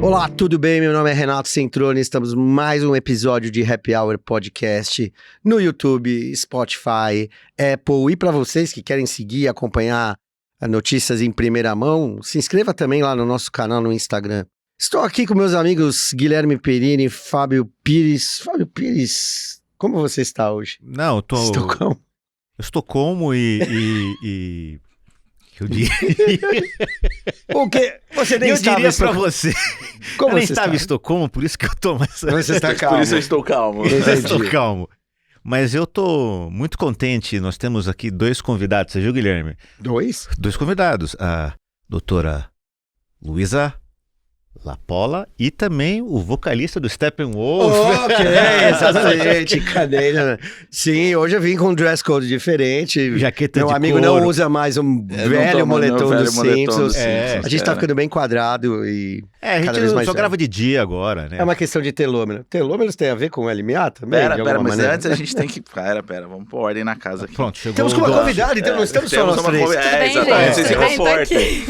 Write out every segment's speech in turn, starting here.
Olá, tudo bem? Meu nome é Renato Centrone, estamos em mais um episódio de Happy Hour Podcast no YouTube, Spotify, Apple. E para vocês que querem seguir e acompanhar notícias em primeira mão, se inscreva também lá no nosso canal no Instagram. Estou aqui com meus amigos Guilherme Perini e Fábio Pires. Fábio Pires, como você está hoje? Não, eu tô... Estocolmo. Estocolmo e... Eu diria... O quê? Você nem eu estava diria pra você. Como eu nem você estava está? em Estocolmo, por isso que eu tô mais... Você está calmo. Por isso eu estou calmo. Entendi. Estou calmo. Mas eu tô muito contente. Nós temos aqui dois convidados, você viu, Guilherme? Dois? Dois convidados. A doutora Luísa Lapola e também o vocalista do Steppenwolf. Ok, exatamente. Cadeira. Sim, hoje eu vim com um dress code diferente. Jaqueta Meu de amigo couro. não usa mais um velho moletom dos Simpsons. É, A gente tá ficando bem quadrado e É, a cada gente vez mais só velho. grava de dia agora, né? É uma questão de telômero. Telômeros tem a ver com o LMA também? Pera, de alguma mas maneira? antes a gente tem que... Pera, vamos pôr ordem na casa aqui. Pronto, chegou Temos o como dono. convidado, então não estamos só Temos nós uma três. exatamente, vocês se Tá comportem.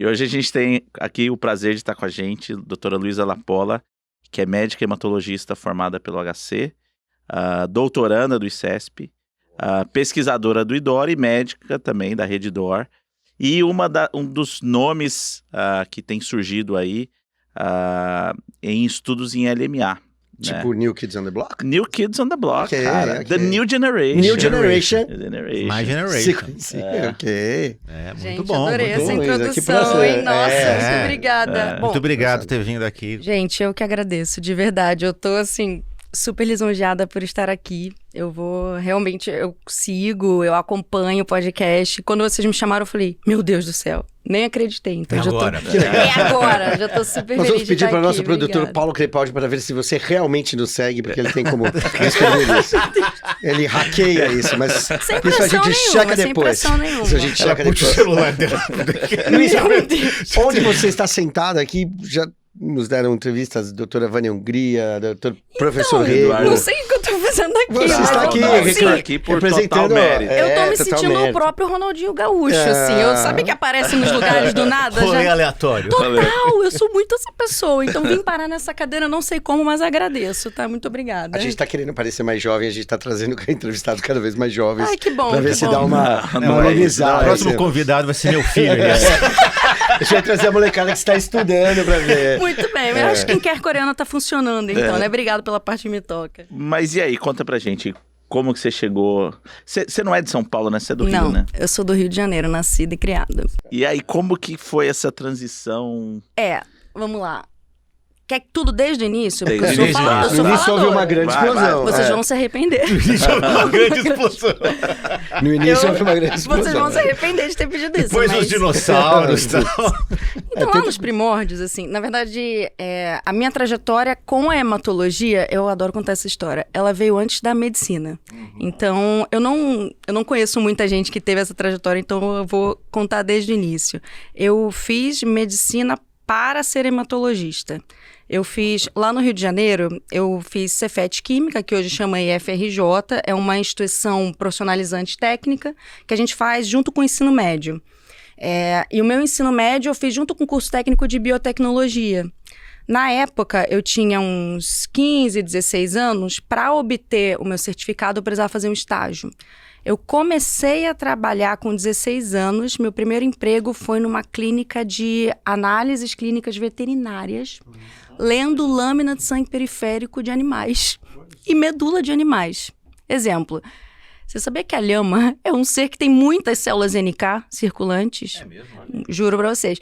E hoje a gente tem aqui o prazer de estar com a gente, a doutora Luísa Lapola, que é médica hematologista formada pelo HC, doutoranda do ICESP, pesquisadora do IDOR e médica também da Rede IDOR. E um dos nomes que tem surgido aí em estudos em LMA. Tipo New Kids on the Block? New Kids on the Block, Ok, cara. ok. The New Generation. New Generation. My Generation. Sim, ok. É, muito Gente, bom. adorei muito essa bom. Luísa, que introdução, prazer. hein? Nossa, É. muito obrigada. Bom, Muito obrigado por ter vindo aqui. gente, eu que agradeço, de verdade. Eu tô, assim, super lisonjeada por estar aqui. Eu sigo, eu acompanho o podcast. Quando vocês me chamaram, eu falei, meu Deus do céu, nem acreditei. Então, É já agora. tô... É agora, já tô super Nós feliz vamos de pedir estar para o aqui. nosso produtor Obrigada. Paulo Crepaldi para ver se você realmente nos segue, porque ele tem como descobrir isso. Ele hackeia isso, mas Sem isso a pressão gente nenhuma, checa sem depois. pressão nenhuma. Isso a gente Ela checa puxa o depois. celular dela. Luísa, Meu Deus. onde você está sentada aqui, já nos deram entrevistas, doutora Vânia Hungria, doutor professor Rego. Eduardo. Não sei o que eu tô fazendo aqui. Você mas está eu aqui, tô, Ricardo, assim, aqui por representando... total mérito. eu tô me total sentindo o mérito. próprio Ronaldinho Gaúcho, assim. Eu sabe que aparece nos lugares do nada? Rolê Já... aleatório. Total, eu sou muito essa pessoa. Então vim parar nessa cadeira, não sei como, mas agradeço, tá? Muito obrigada. A gente tá querendo parecer mais jovem, a gente tá trazendo entrevistados cada vez mais jovens. Ai, que bom, Pra ver que se bom. dá uma Não, é isso, amenizada. O próximo convidado vai ser meu filho. aliás. A gente vai trazer a molecada que está estudando pra ver. Muito bem, eu acho que quem quer coreana tá funcionando, então, né? Obrigado pela parte que me toca. Mas e aí, conta pra gente, como que você chegou... Você não é de São Paulo, né? Você é do Não, Rio, né? eu sou do Rio de Janeiro, nascida e criada. E aí, como que foi essa transição? Vamos lá. Quer tudo desde o início? Porque Desde eu o sou início, eu No sou início houve faladora. uma grande Vai, explosão. Vocês vão se arrepender. Uma grande explosão. No início houve uma grande explosão. Vocês vão se arrepender de ter pedido isso. Depois mas... os dinossauros e tal. Então, lá nos primórdios, assim, na verdade, a minha trajetória com a hematologia, eu adoro contar essa história, ela veio antes da medicina. Então, eu não conheço muita gente que teve essa trajetória, então eu vou contar desde o início. Eu fiz medicina para ser hematologista. Eu fiz, lá no Rio de Janeiro, eu fiz Cefet Química, que hoje chama IFRJ, é uma instituição profissionalizante técnica que a gente faz junto com o ensino médio. E o meu ensino médio eu fiz junto com o curso técnico de biotecnologia. Na época, eu tinha uns 15, 16 anos. Para obter o meu certificado, eu precisava fazer um estágio. Eu comecei a trabalhar com 16 anos. Meu primeiro emprego foi numa clínica de análises clínicas veterinárias, lendo lâmina de sangue periférico de animais e medula de animais. Exemplo. Você sabia que a lhama é um ser que tem muitas células NK circulantes? É mesmo? Juro pra vocês.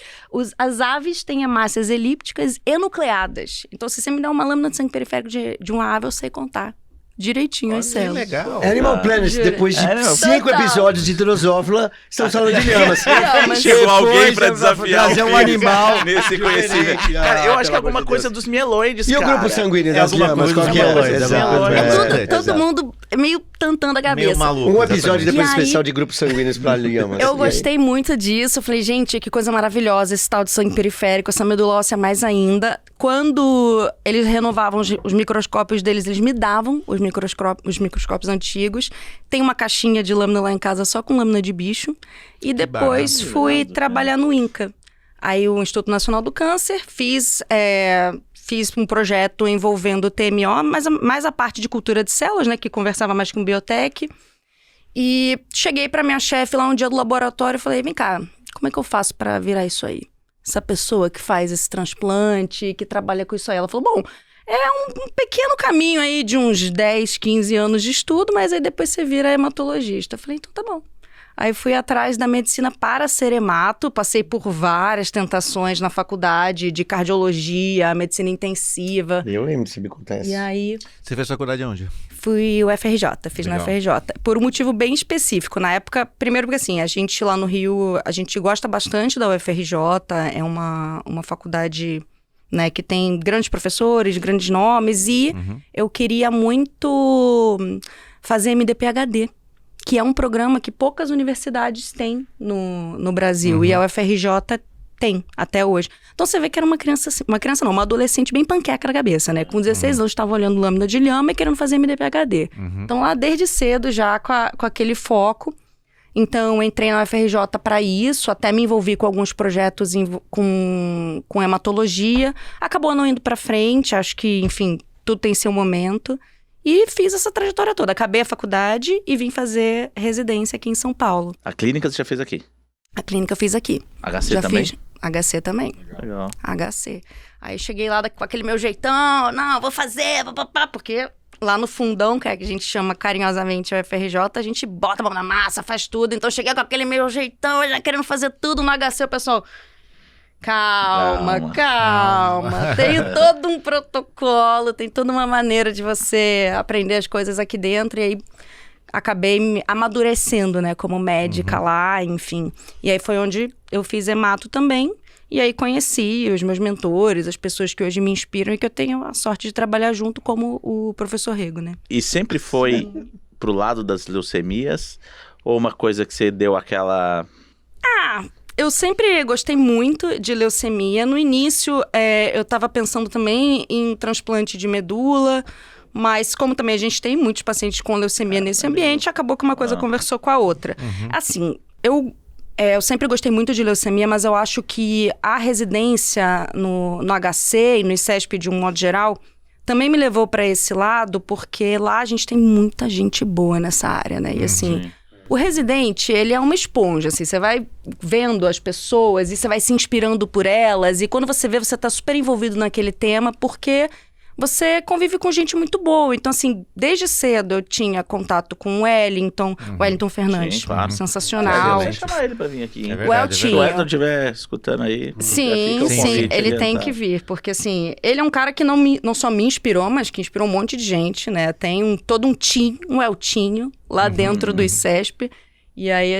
As aves têm hemácias elípticas e nucleadas. Então, se você me dá uma lâmina de sangue periférico de uma ave, eu sei contar direitinho as Que células. legal. Animal Planet, Juro. depois de Animal 5 Total. episódios de Drosófila, estamos falando de lhamas. Lhamas. Chegou Depois alguém pra eu vou desafiar trazer o um Felipe animal nesse conhecimento. diferente. Cara, eu Ah, acho que é pelo alguma amor de coisa Deus. dos mieloides, E o cara. grupo sanguíneo É das alguma lhamas, coisa qual dos que é? mieloides, Exato. exato. Todo mundo é meio tantando a cabeça. Meio maluco. Um episódio exatamente. depois E aí- especial de grupos sanguíneos para lhamas. Eu E aí? gostei muito disso. Eu falei, gente, que coisa maravilhosa esse tal de sangue periférico, essa medula óssea mais ainda. Quando eles renovavam os microscópios deles, eles me davam os microscópios antigos. Tem uma caixinha de lâmina lá em casa só com lâmina de bicho. E depois barato. fui trabalhar no INCA. Aí o Instituto Nacional do Câncer, fiz um projeto envolvendo o TMO, mais a parte de cultura de células, né, que conversava mais com biotech. E cheguei para minha chefe lá um dia do laboratório e falei, vem cá, como é que eu faço para virar isso aí? Essa pessoa que faz esse transplante, que trabalha com isso aí. Ela falou, bom, é um pequeno caminho aí de uns 10, 15 anos de estudo, mas aí depois você vira hematologista. Eu falei, então tá bom. Aí fui atrás da medicina para ser hemato, passei por várias tentações na faculdade de cardiologia, medicina intensiva. Eu lembro se me acontece. E aí Você fez faculdade onde? fui o FRJ, fiz Legal. no FRJ. Por um motivo bem específico. Na época, primeiro porque assim, a gente lá no Rio, a gente gosta bastante da UFRJ, é uma faculdade, né, que tem grandes professores, grandes nomes, e eu queria muito fazer MD-PhD, que é um programa que poucas universidades têm no Brasil, e a UFRJ tem, até hoje. Então você vê que era uma uma adolescente bem panqueca na cabeça, né? Com 16 anos, estava olhando lâmina de lhama e querendo fazer MD-PhD. Então lá desde cedo, já com aquele foco. Então entrei na UFRJ para isso, até me envolvi com alguns projetos com hematologia. Acabou não indo para frente, acho que, enfim, tudo tem seu momento. E fiz essa trajetória toda. Acabei a faculdade e vim fazer residência aqui em São Paulo. A clínica você já fez aqui? A clínica eu fiz aqui. HC Já também? fiz HC também. Legal. HC. Aí cheguei lá com aquele meu jeitão, não, vou fazer, papapá, porque lá no fundão, que é que a gente chama carinhosamente o FRJ, a gente bota a mão na massa, faz tudo. Então cheguei com aquele meu jeitão, já querendo fazer tudo no HC, o pessoal... Calma. Tem todo um protocolo, tem toda uma maneira de você aprender as coisas aqui dentro. E aí acabei me amadurecendo, né, como médica lá, enfim. E aí foi onde eu fiz hemato também. E aí conheci os meus mentores, as pessoas que hoje me inspiram e que eu tenho a sorte de trabalhar junto, como o professor Rego, né? E sempre foi pro lado das leucemias? Ou uma coisa que você deu aquela... Eu sempre gostei muito de leucemia. No início, eu estava pensando também em transplante de medula, mas como também a gente tem muitos pacientes com leucemia nesse ambiente, acabou que uma coisa conversou com a outra. Assim, eu sempre gostei muito de leucemia, mas eu acho que a residência no HC e no ICESP de um modo geral também me levou para esse lado, porque lá a gente tem muita gente boa nessa área, né? E assim... O residente, ele é uma esponja, assim, você vai vendo as pessoas e você vai se inspirando por elas, e quando você vê, você tá super envolvido naquele tema, porque você convive com gente muito boa. Então, assim, desde cedo eu tinha contato com o Wellington, Fernandes, Sim, claro. sensacional. Vamos chamar ele pra vir aqui. Hein? É O verdade, Se o Eltinho. Wellington estiver escutando aí, Sim, já fica o sim, convite ele tem adiantado. que vir, porque assim, ele é um cara que não só me inspirou, mas que inspirou um monte de gente, né? Tem todo um team, um Eltinho, lá dentro do ICESP. E aí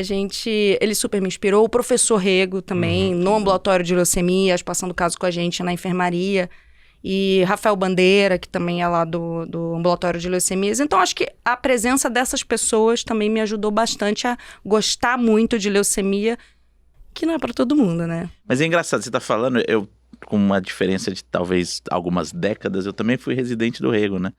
ele super me inspirou. O professor Rego também, no ambulatório de leucemias, passando caso com a gente na enfermaria. E Rafael Bandeira, que também é lá do ambulatório de leucemias. Então, acho que a presença dessas pessoas também me ajudou bastante a gostar muito de leucemia, que não é para todo mundo, né? Mas é engraçado, você tá falando, eu, com uma diferença de talvez algumas décadas, eu também fui residente do Rego, né?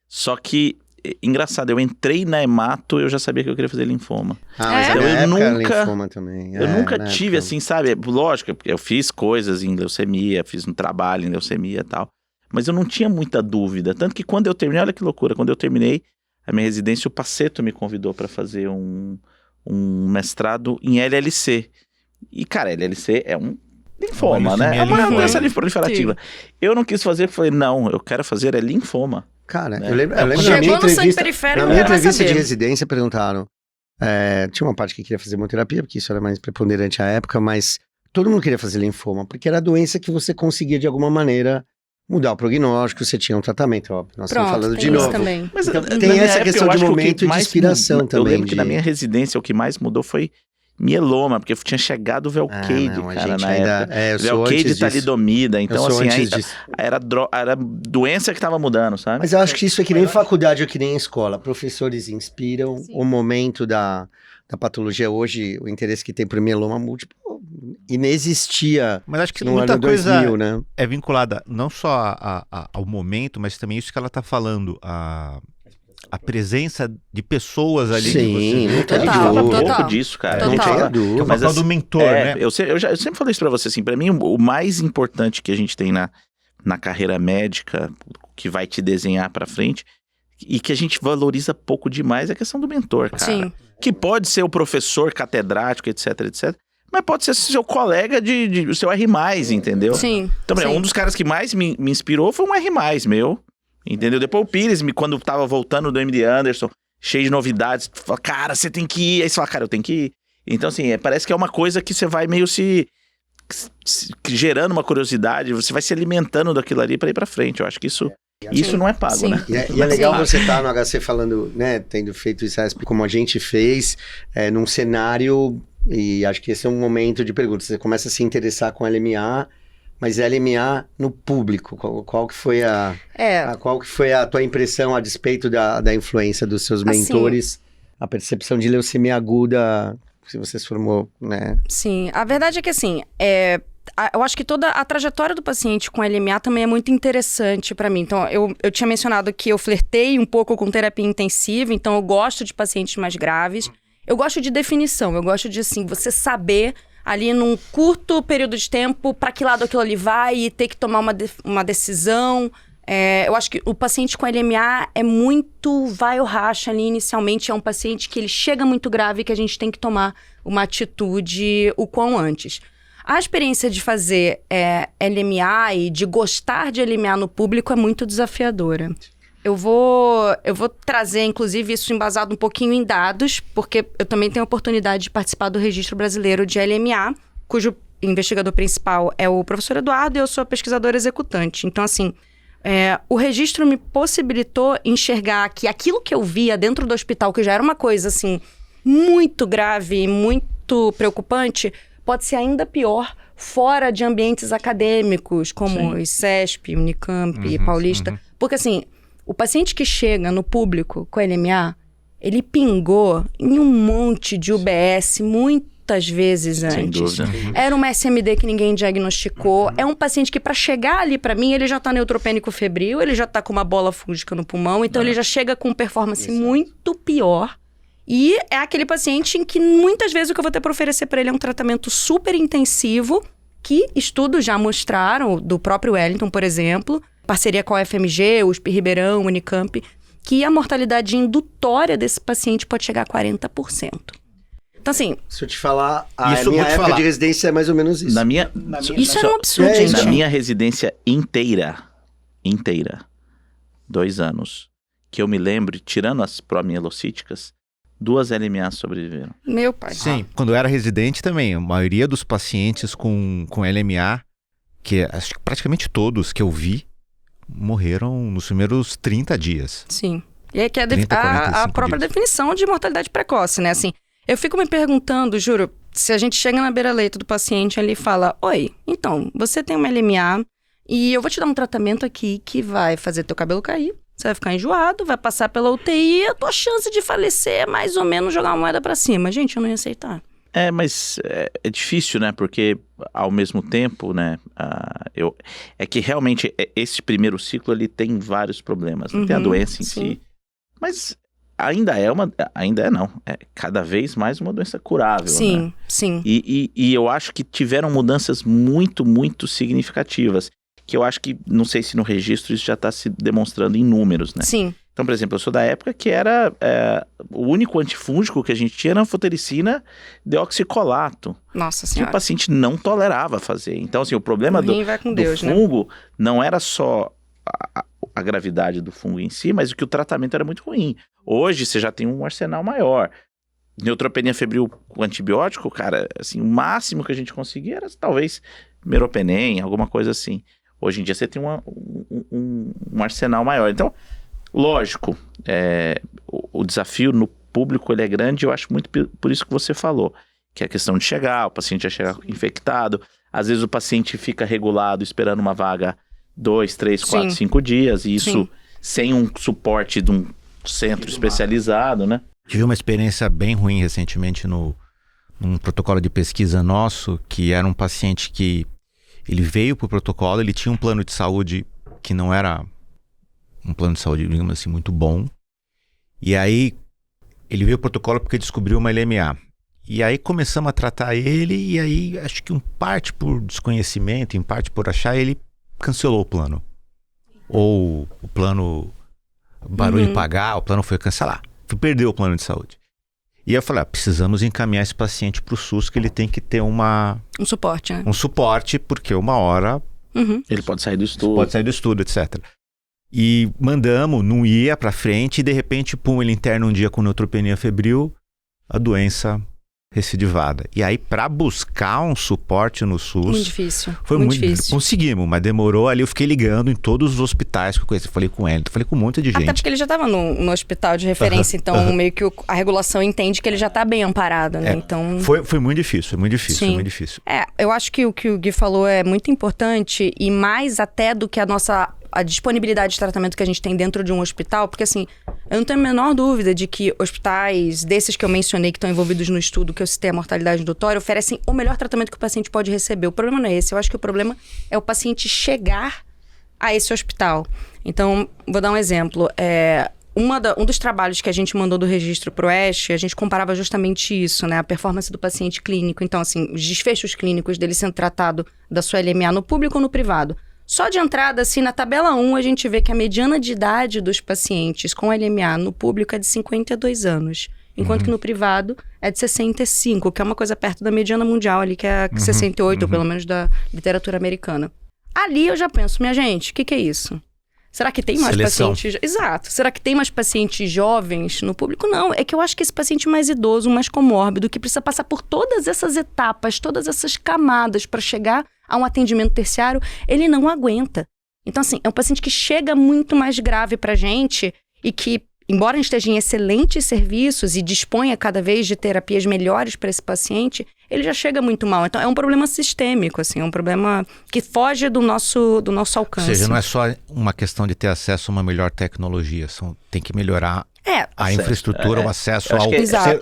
Só que, engraçado, eu entrei na hemato, eu já sabia que eu queria fazer linfoma. Mas Eu na época era nunca- linfoma também. Eu nunca na tive, época. assim, sabe? Lógico, porque eu fiz coisas em leucemia, fiz um trabalho em leucemia e tal. Mas eu não tinha muita dúvida. Tanto que quando eu terminei, olha que loucura, quando eu terminei a minha residência, o Paceto me convidou para fazer um mestrado em LLC. E, cara, LLC é um linfoma, né? É uma leucemia doença linfóide. proliferativa. Eu não quis fazer, falei, não, eu quero fazer é linfoma. Cara, Né? eu lembro É, na minha Chegou no sangue entrevista... periférico, Na minha vai entrevista de saber. residência, perguntaram... tinha uma parte que queria fazer hemoterapia, porque isso era mais preponderante à época, mas todo mundo queria fazer linfoma, porque era a doença que você conseguia, de alguma maneira, mudar o prognóstico, você tinha um tratamento, óbvio. Nós estamos Pronto, falando tem de isso novo. também. Mas Então, na tem minha essa época, questão eu de acho que o que momento e de mais inspiração mudou- também, Eu lembro que na de- minha residência o que mais mudou foi mieloma, porque tinha chegado o Velcade, não, a cara, gente na ainda... época. eu sou Velcade antes e disso. talidomida, então Eu sou assim, antes disso. era doença que tava mudando, sabe? Mas eu acho que isso é que nem faculdade ou que nem escola. Professores inspiram o momento da patologia. Hoje, o interesse que tem por mieloma múltiplo inexistia Mas acho que no muita ano coisa 2000, né? é vinculada não só ao momento, mas também isso que ela está falando, a a presença de pessoas ali. Sim, não tem Total, A gente fala dúvida. pouco total. disso, cara. Total. Não tenha Que é o dúvida. Mas papel do mentor, né? Eu sempre falei isso pra você, assim, pra mim o mais importante que a gente tem na carreira médica, que vai te desenhar pra frente, e que a gente valoriza pouco demais, é a questão do mentor, cara. Sim. Que pode ser o professor catedrático, etc, etc, mas pode ser seu colega o seu R+, entendeu? Sim. Então, sim. um dos caras que mais me inspirou foi um R+, meu, entendeu? Depois o Pires, quando tava voltando do MD Anderson, cheio de novidades, fala, cara, você tem que ir. Aí você fala, cara, eu tenho que ir. Então, assim, parece que é uma coisa que você vai meio gerando uma curiosidade, você vai se alimentando daquilo ali pra ir pra frente. Eu acho que isso não é pago, Sim. né? E é legal você estar no HC falando, né, tendo feito o ICESP como a gente fez, num cenário, e acho que esse é um momento de pergunta. Você começa a se interessar com LMA, mas LMA no público. Qual que foi qual que foi a tua impressão a despeito da influência dos seus mentores, a percepção de leucemia aguda, se você se formou, né? Sim, a verdade é que assim, eu acho que toda a trajetória do paciente com LMA também é muito interessante pra mim. Então, eu tinha mencionado que eu flertei um pouco com terapia intensiva, então eu gosto de pacientes mais graves. Eu gosto de definição, eu gosto de, assim, você saber ali num curto período de tempo pra que lado aquilo ali vai e ter que tomar uma decisão. Eu acho que o paciente com LMA é muito vai ou racha ali inicialmente, é um paciente que ele chega muito grave e que a gente tem que tomar uma atitude o quão antes. A experiência de fazer LMA e de gostar de LMA no público é muito desafiadora. Eu vou trazer, inclusive, isso embasado um pouquinho em dados, porque eu também tenho a oportunidade de participar do Registro Brasileiro de LMA, cujo investigador principal é o professor Eduardo e eu sou a pesquisadora executante. Então, assim, o registro me possibilitou enxergar que aquilo que eu via dentro do hospital, que já era uma coisa, assim, muito grave, muito preocupante, pode ser ainda pior fora de ambientes acadêmicos, como o ICESP, Unicamp, Paulista. Porque, assim, o paciente que chega no público com LMA, ele pingou em um monte de UBS muitas vezes antes. Sem dúvida. Era uma SMD que ninguém diagnosticou. É um paciente que, para chegar ali para mim, ele já tá neutropênico febril, ele já tá com uma bola fúngica no pulmão, então ele já chega com performance muito pior. E é aquele paciente em que muitas vezes o que eu vou ter para oferecer para ele é um tratamento super intensivo, que estudos já mostraram, do próprio Wellington, por exemplo, parceria com a UFMG, USP Ribeirão, Unicamp, que a mortalidade indutória desse paciente pode chegar a 40%. Então, assim... Se eu te falar, Isso, minha vou te época falar. de residência é mais ou menos isso. Isso é um absurdo, gente. Na minha residência inteira, 2 anos, que eu me lembro, tirando as promielocíticas, 2 LMAs sobreviveram. Meu pai. Sim, quando eu era residente também, a maioria dos pacientes com LMA, que acho que praticamente todos que eu vi, morreram nos primeiros 30 dias. Sim. E aí que é 30, a 45 própria dias. definição de mortalidade precoce, né? Assim, eu fico me perguntando, juro, se a gente chega na beira-leito do paciente ali e fala, oi, então, você tem uma LMA e eu vou te dar um tratamento aqui que vai fazer teu cabelo cair, você vai ficar enjoado, vai passar pela UTI e a tua chance de falecer é mais ou menos jogar uma moeda pra cima. Gente, eu não ia aceitar. Mas é difícil, né? Porque, ao mesmo tempo, né? É que realmente esse primeiro ciclo, ele tem vários problemas. Não tem a doença em si. Mas ainda é cada vez mais uma doença curável, Sim, né? sim. E eu acho que tiveram mudanças muito, muito significativas. Que eu acho que, não sei se no registro isso já está se demonstrando em números, né? Sim. Então, por exemplo, eu sou da época que era o único antifúngico que a gente tinha era anfotericina deoxicolato. Nossa Que o senhora. paciente não tolerava fazer. Então, assim, o problema O do rim vai com Deus, né? fungo não era só a gravidade do fungo em si, mas o que o tratamento era muito ruim. Hoje, você já tem um arsenal maior. Neutropenia febril com antibiótico, cara, assim, o máximo que a gente conseguia era talvez meropenem, alguma coisa assim. Hoje em dia você tem um arsenal maior. Então, lógico, o desafio no público ele é grande, eu acho muito por isso que você falou, que é a questão de chegar, o paciente já chega infectado, às vezes o paciente fica regulado esperando uma vaga 2, 3, 4, 5 dias, e isso sem um suporte de um centro especializado, né? Tive uma experiência bem ruim recentemente num protocolo de pesquisa nosso, que era um paciente que ele veio para o protocolo, ele tinha um plano de saúde que não era um plano de saúde, digamos assim, muito bom. E aí, ele veio ao protocolo porque descobriu uma LMA. E aí começamos a tratar ele, e aí acho que em parte por desconhecimento, em parte por achar, ele cancelou o plano. Ou o plano parou de pagar, o plano foi cancelar. Perdeu o plano de saúde. E eu falei, precisamos encaminhar esse paciente para o SUS, que ele tem que ter um suporte, né? Um suporte, porque uma hora ele pode sair do estudo. Pode sair do estudo, etc. E mandamos, não ia para frente, e de repente, ele interna um dia com neutropenia febril, a doença recidivada. E aí, para buscar um suporte no SUS... Muito difícil. Foi muito difícil. Conseguimos, mas demorou ali. Eu fiquei ligando em todos os hospitais que eu conheci. Falei com ele, falei com um monte de gente. Até porque ele já estava no hospital de referência, então meio que a regulação entende que ele já está bem amparado, né? Então... Foi muito difícil, foi muito difícil, Sim. foi muito difícil. Eu acho que o que o Gui falou é muito importante, e mais até do que a disponibilidade de tratamento que a gente tem dentro de um hospital, porque assim, eu não tenho a menor dúvida de que hospitais desses que eu mencionei, que estão envolvidos no estudo, que eu citei a mortalidade indutória, oferecem o melhor tratamento que o paciente pode receber. O problema não é esse, eu acho que o problema é o paciente chegar a esse hospital. Então, vou dar um exemplo. Um dos trabalhos que a gente mandou do registro pro Oeste, a gente comparava justamente isso, né? A performance do paciente clínico. Então, assim, os desfechos clínicos dele sendo tratado da sua LMA no público ou no privado. Só de entrada, assim, na tabela 1, a gente vê que a mediana de idade dos pacientes com LMA no público é de 52 anos. Enquanto que no privado é de 65, que é uma coisa perto da mediana mundial ali, que é 68, ou pelo menos da literatura americana. Ali eu já penso, minha gente, o que é isso? Será que tem mais pacientes... Exato. Será que tem mais pacientes jovens no público? Não. É que eu acho que esse paciente mais idoso, mais comórbido, que precisa passar por todas essas etapas, todas essas camadas para chegar a um atendimento terciário, ele não aguenta. Então, assim, é um paciente que chega muito mais grave pra gente e que, embora a gente esteja em excelentes serviços e disponha cada vez de terapias melhores para esse paciente, ele já chega muito mal. Então, é um problema sistêmico, assim, é um problema que foge do nosso alcance. Ou seja, não é só uma questão de ter acesso a uma melhor tecnologia, tem que melhorar a infraestrutura, o acesso ao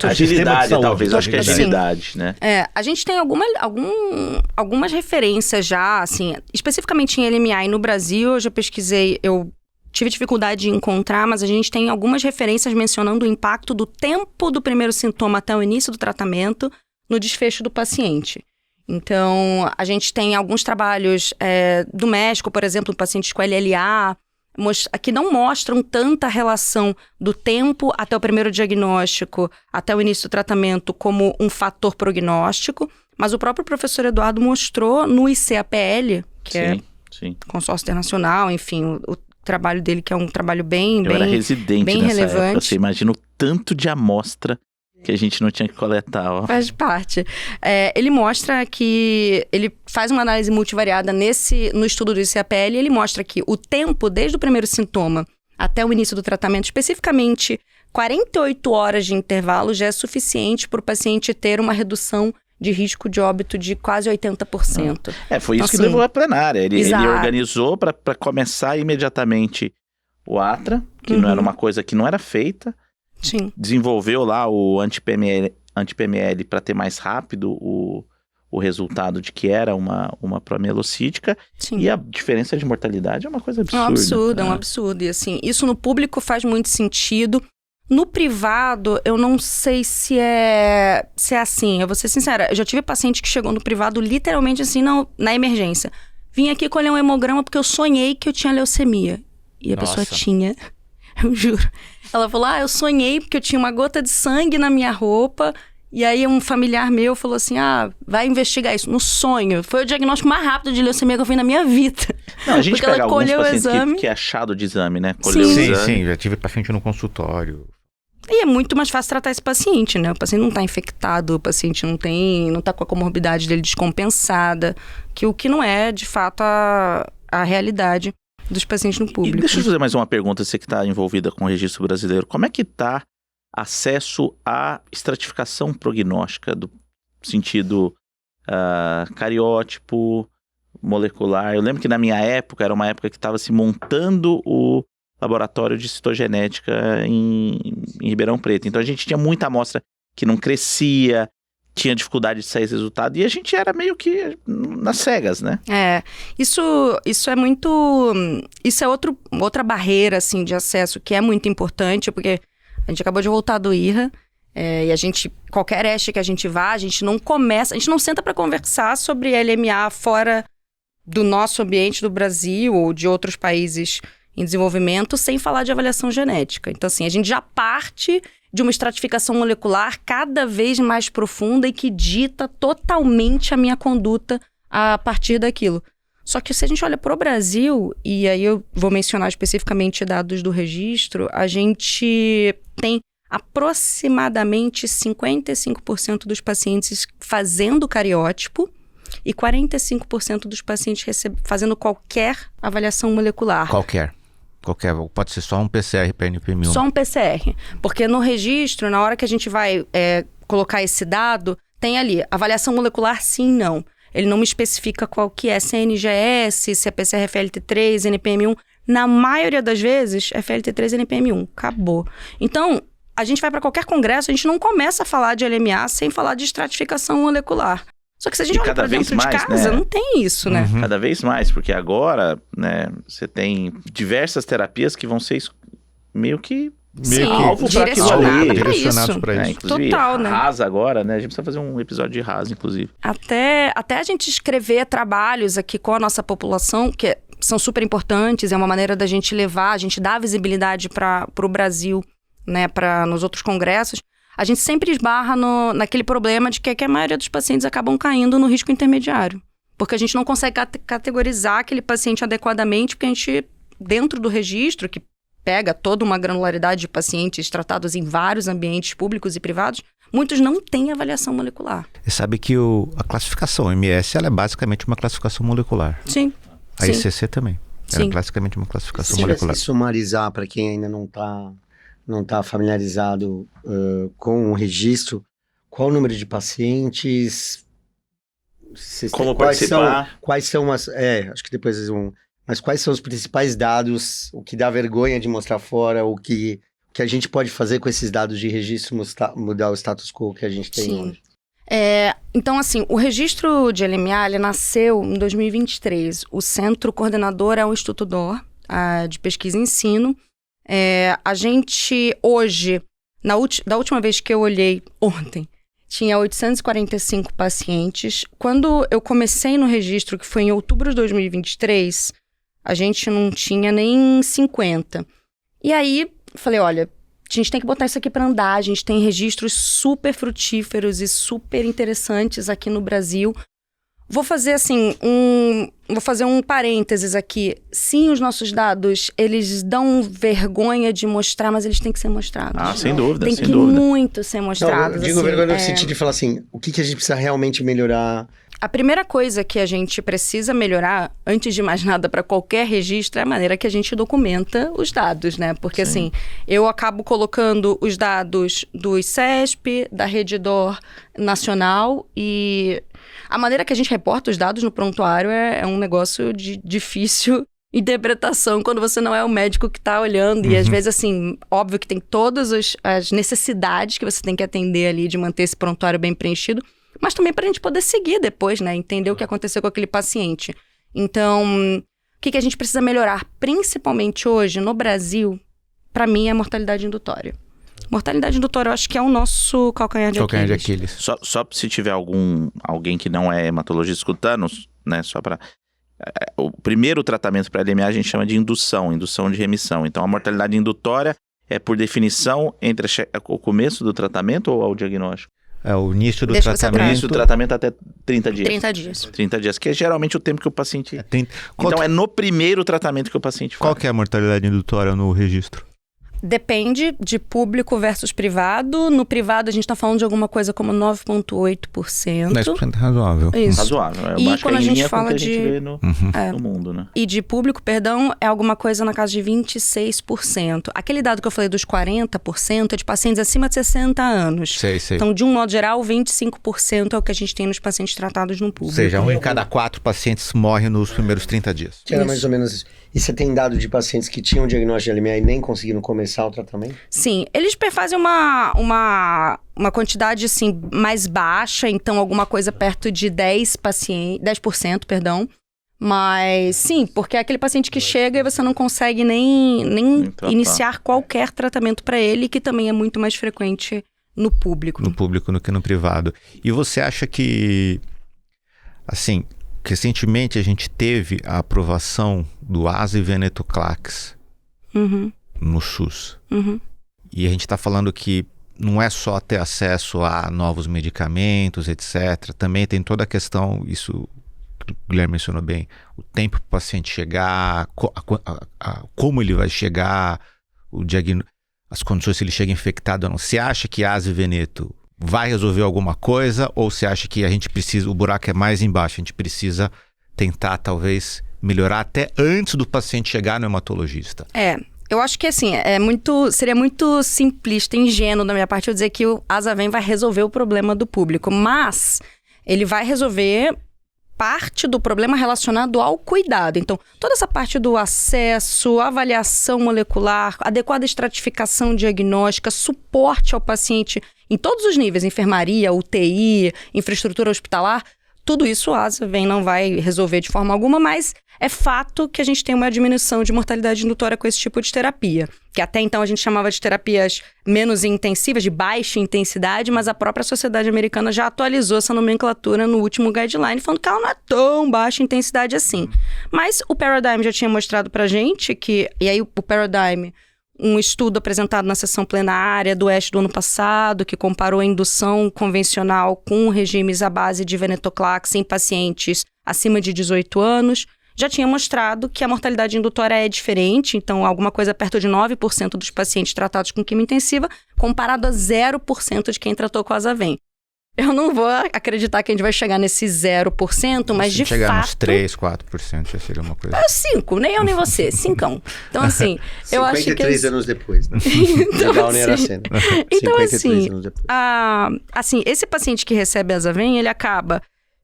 agilidade, talvez, acho que é agilidade, né? A gente tem algumas referências já, assim, especificamente em LMA e no Brasil, eu já pesquisei, eu tive dificuldade de encontrar, mas a gente tem algumas referências mencionando o impacto do tempo do primeiro sintoma até o início do tratamento no desfecho do paciente. Então, a gente tem alguns trabalhos do México, por exemplo, pacientes com LLA, que não mostram tanta relação do tempo até o primeiro diagnóstico, até o início do tratamento, como um fator prognóstico, mas o próprio professor Eduardo mostrou no ICAPL, que é consórcio internacional, enfim, o trabalho dele, que é um trabalho bem Eu era residente bem nessa relevante. Época. Você imagina o tanto de amostra que a gente não tinha que coletar. Ó. Faz parte. Ele mostra que... Ele faz uma análise multivariada no estudo do ICAPL, e ele mostra que o tempo, desde o primeiro sintoma até o início do tratamento, especificamente 48 horas de intervalo, já é suficiente para o paciente ter uma redução de risco de óbito de quase 80%. Foi isso que levou à plenária. Ele organizou para começar imediatamente o ATRA, que não era uma coisa que não era feita. Sim. Desenvolveu lá o anti-PML para ter mais rápido o resultado de que era uma promielocítica. Sim. E a diferença de mortalidade é uma coisa absurda. É um absurdo. E assim, isso no público faz muito sentido. No privado, eu não sei se é assim. Eu vou ser sincera, eu já tive paciente que chegou no privado literalmente assim, na emergência. Vim aqui colher um hemograma porque eu sonhei que eu tinha leucemia. E a pessoa tinha, eu juro. Ela falou, eu sonhei porque eu tinha uma gota de sangue na minha roupa. E aí um familiar meu falou assim, vai investigar isso. No sonho. Foi o diagnóstico mais rápido de leucemia que eu fiz na minha vida. Não, a gente porque pega ela colheu o exame. Que é achado de exame, né? Sim, já tive paciente no consultório. E é muito mais fácil tratar esse paciente, né? O paciente não está infectado, o paciente não está com a comorbidade dele descompensada, o que não é, de fato, a realidade dos pacientes no público. E deixa eu fazer mais uma pergunta, você que está envolvida com o registro brasileiro. Como é que está acesso à estratificação prognóstica do sentido cariótipo, molecular? Eu lembro que na minha época, era uma época que estava se montando o laboratório de citogenética em Ribeirão Preto. Então a gente tinha muita amostra que não crescia, tinha dificuldade de sair esse resultado, e a gente era meio que nas cegas, né? Isso é muito... Isso é outra barreira, assim, de acesso que é muito importante, porque A gente acabou de voltar do IRRA. E a gente, qualquer ESH que a gente vá, a gente não senta para conversar sobre LMA fora do nosso ambiente do Brasil ou de outros países em desenvolvimento sem falar de avaliação genética. Então, assim, a gente já parte de uma estratificação molecular cada vez mais profunda e que dita totalmente a minha conduta a partir daquilo. Só que se a gente olha para o Brasil, e aí eu vou mencionar especificamente dados do registro, a gente tem aproximadamente 55% dos pacientes fazendo cariótipo e 45% dos pacientes fazendo qualquer avaliação molecular. Qualquer. Pode ser só um PCR para NPM1. Só um PCR. Porque no registro, na hora que a gente vai colocar esse dado, tem ali avaliação molecular sim, não. Ele não me especifica qual que é, se é NGS, se é PCR FLT3, NPM1. Na maioria das vezes, é FLT3 e NPM1. Acabou. Então, a gente vai para qualquer congresso, a gente não começa a falar de LMA sem falar de estratificação molecular. Só que se a gente olha para dentro de casa, não tem isso, né? Cada vez mais, porque agora, né, você tem diversas terapias que vão ser meio que alvo para aquilo ali. Direcionados para isso. Inclusive, total, né? RAS agora, né? A gente precisa fazer um episódio de RAS, inclusive. Até a gente escrever trabalhos aqui com a nossa população, que são super importantes, é uma maneira da gente levar, a gente dar visibilidade para o Brasil, né, nos outros congressos, a gente sempre esbarra naquele problema de que a maioria dos pacientes acabam caindo no risco intermediário. Porque a gente não consegue categorizar aquele paciente adequadamente, porque a gente, dentro do registro, que pega toda uma granularidade de pacientes tratados em vários ambientes públicos e privados, muitos não têm avaliação molecular. Você sabe que a classificação MS ela é basicamente uma classificação molecular. Sim. A ICC também. Ela é basicamente uma classificação molecular. Se sumarizar para quem ainda não está familiarizado com o registro, qual o número de pacientes? Como participar? Quais são as... acho que depois eles vão... Mas quais são os principais dados, o que dá vergonha de mostrar fora, o que a gente pode fazer com esses dados de registro, mudar o status quo que a gente tem hoje? Então, assim, o registro de LMA, ele nasceu em 2023. O centro coordenador é o Instituto DOR, de pesquisa e ensino. A gente, hoje, da última vez que eu olhei, ontem, tinha 845 pacientes. Quando eu comecei no registro, que foi em outubro de 2023, a gente não tinha nem 50. E aí, falei, olha, a gente tem que botar isso aqui para andar, a gente tem registros super frutíferos e super interessantes aqui no Brasil. Vou fazer assim, um parênteses aqui. Sim, os nossos dados, eles dão vergonha de mostrar, mas eles têm que ser mostrados. Sem dúvida, tem que muito ser mostrados. Não, eu digo vergonha no sentido de falar assim, o que a gente precisa realmente melhorar? A primeira coisa que a gente precisa melhorar, antes de mais nada, para qualquer registro, é a maneira que a gente documenta os dados, né? Porque, assim, eu acabo colocando os dados do ICESP, da Rede DOR Nacional, e a maneira que a gente reporta os dados no prontuário é um negócio de difícil interpretação quando você não é o médico que está olhando. E, às vezes, assim, óbvio que tem todas as necessidades que você tem que atender ali de manter esse prontuário bem preenchido, mas também para a gente poder seguir depois, né? Entender o que aconteceu com aquele paciente. Então, o que a gente precisa melhorar, principalmente hoje no Brasil, para mim, é a mortalidade indutória. Mortalidade indutória, eu acho que é o nosso calcanhar de Aquiles. Só se tiver alguém que não é hematologista escutando, né? Só para... O primeiro tratamento para LMA a gente chama de indução de remissão. Então, a mortalidade indutória é, por definição, entre o começo do tratamento ou ao diagnóstico? É o início do tratamento. Início do tratamento até 30 dias. 30 dias. 30 dias, que é geralmente o tempo que o paciente... Então, é no primeiro tratamento que o paciente faz. Qual que é a mortalidade indutória no registro? Depende de público versus privado. No privado, a gente está falando de alguma coisa como 9,8%. 10% razoável. Isso. Razoável. E quando a gente fala que a gente vê no mundo, né? E de público, perdão, é alguma coisa na casa de 26%. Aquele dado que eu falei dos 40% é de pacientes acima de 60 anos. Sei. Então, de um modo geral, 25% é o que a gente tem nos pacientes tratados no público. Ou seja, 1 em cada 4 pacientes morre nos primeiros 30 dias. Que era mais ou menos isso. E você tem dado de pacientes que tinham diagnóstico de LMA e nem conseguiram começar o tratamento? Sim, eles fazem uma quantidade assim, mais baixa, então alguma coisa perto de 10%, Mas sim, porque é aquele paciente que chega e você não consegue nem iniciar qualquer tratamento para ele, que também é muito mais frequente no público. No público do que no privado. E você acha que, assim, recentemente a gente teve a aprovação do ASA e venetoclax no SUS. E a gente está falando que não é só ter acesso a novos medicamentos, etc. Também tem toda a questão, isso que o Guilherme mencionou bem, o tempo para o paciente chegar, como ele vai chegar, as condições se ele chega infectado ou não. Você acha que ASA e veneto vai resolver alguma coisa, ou você acha que a gente precisa, o buraco é mais embaixo, a gente precisa tentar talvez melhorar até antes do paciente chegar no hematologista? Eu acho que assim, seria muito simplista, ingênuo da minha parte eu dizer que o ASAVEN vai resolver o problema do público, mas ele vai resolver parte do problema relacionado ao cuidado. Então, toda essa parte do acesso, avaliação molecular, adequada estratificação diagnóstica, suporte ao paciente em todos os níveis, enfermaria, UTI, infraestrutura hospitalar, tudo isso o ASAVEN não vai resolver de forma alguma, mas é fato que a gente tem uma diminuição de mortalidade indutória com esse tipo de terapia, que até então a gente chamava de terapias menos intensivas, de baixa intensidade, mas a própria Sociedade Americana já atualizou essa nomenclatura no último guideline, falando que ela não é tão baixa intensidade assim. Mas o Paradigm já tinha mostrado pra gente que, e aí o Paradigm, um estudo apresentado na sessão plenária do ASH do ano passado, que comparou a indução convencional com regimes à base de venetoclax em pacientes acima de 18 anos, já tinha mostrado que a mortalidade indutória é diferente, então alguma coisa perto de 9% dos pacientes tratados com quimiointensiva, comparado a 0% de quem tratou com ASAVEN. Eu não vou acreditar que a gente vai chegar nesse 0%, mas de fato... chegar nos 3, 4% já seria uma coisa... 5, nem eu nem você, 5. Então assim, eu acho que... 53 anos depois, né? Então, Legal, nem era cena. Então 53 anos depois. Assim, esse paciente que recebe ASAVEN, ele acaba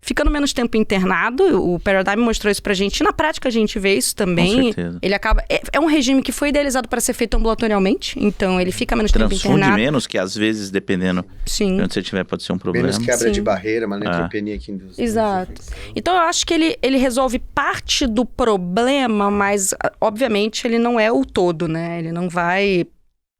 ficando menos tempo internado, o Paradigm mostrou isso pra gente, e na prática a gente vê isso também. Com certeza. Ele acaba... É um regime que foi idealizado para ser feito ambulatorialmente, então ele fica menos tempo internado. Transfunde menos, que às vezes, dependendo Sim. de onde você estiver, pode ser um problema. Menos quebra Sim. de barreira, uma neutropenia que induz. Exato. Então eu acho que ele resolve parte do problema, mas obviamente ele não é o todo, né? Ele não vai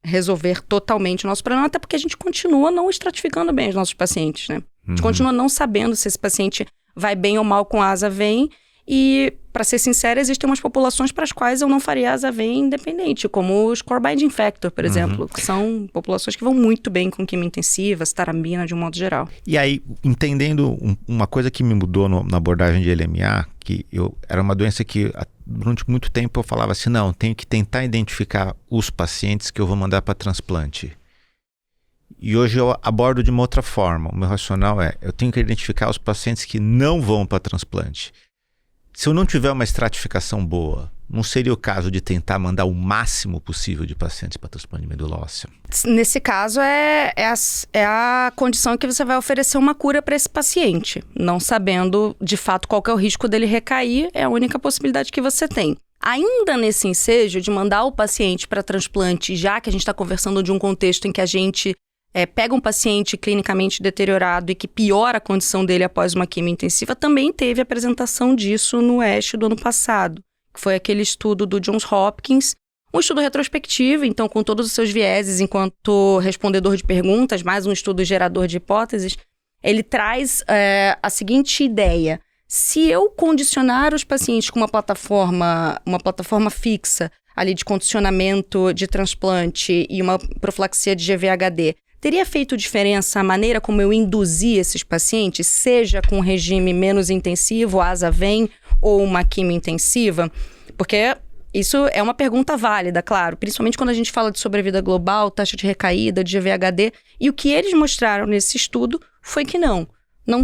resolver totalmente o nosso problema, até porque a gente continua não estratificando bem os nossos pacientes, né? A gente continua não sabendo se esse paciente vai bem ou mal com ASAVEN e, para ser sincera, existem umas populações para as quais eu não faria ASAVEN independente, como os core binding factor, por exemplo, que são populações que vão muito bem com quimiointensiva, citarabina, de um modo geral. E aí, entendendo uma coisa que me mudou na abordagem de LMA, que era uma doença que durante muito tempo eu falava assim, não, tenho que tentar identificar os pacientes que eu vou mandar para transplante. E hoje eu abordo de uma outra forma. O meu racional eu tenho que identificar os pacientes que não vão para transplante. Se eu não tiver uma estratificação boa, não seria o caso de tentar mandar o máximo possível de pacientes para transplante de medula óssea? Nesse caso, é a condição que você vai oferecer uma cura para esse paciente. Não sabendo, de fato, qual que é o risco dele recair, é a única possibilidade que você tem. Ainda nesse ensejo de mandar o paciente para transplante, já que a gente está conversando de um contexto em que a gente pega um paciente clinicamente deteriorado e que piora a condição dele após uma quimiointensiva, também teve apresentação disso no ASH do ano passado, que foi aquele estudo do Johns Hopkins, um estudo retrospectivo, então com todos os seus vieses enquanto respondedor de perguntas, mais um estudo gerador de hipóteses. Ele traz a seguinte ideia: se eu condicionar os pacientes com uma plataforma fixa ali de condicionamento de transplante e uma profilaxia de GVHD, teria feito diferença a maneira como eu induzi esses pacientes, seja com um regime menos intensivo, ASAVEN, ou uma quimiointensiva? Porque isso é uma pergunta válida, claro, principalmente quando a gente fala de sobrevida global, taxa de recaída, de GVHD, e o que eles mostraram nesse estudo foi que não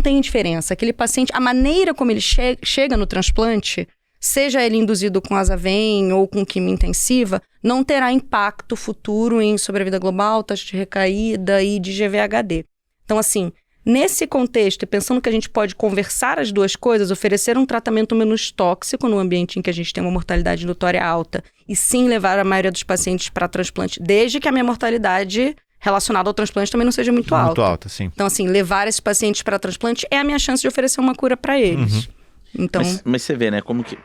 tem diferença. Aquele paciente, a maneira como ele chega no transplante, seja ele induzido com ASAVEN ou com quimiointensiva, não terá impacto futuro em sobrevida global, taxa de recaída e de GVHD. Então, assim, nesse contexto, e pensando que a gente pode conversar as duas coisas, oferecer um tratamento menos tóxico no ambiente em que a gente tem uma mortalidade indutória alta, e sim levar a maioria dos pacientes para transplante, desde que a minha mortalidade relacionada ao transplante também não seja muito alta. Muito alta, sim. Então, assim, levar esses pacientes para transplante é a minha chance de oferecer uma cura para eles. Então... Mas você vê, né, como que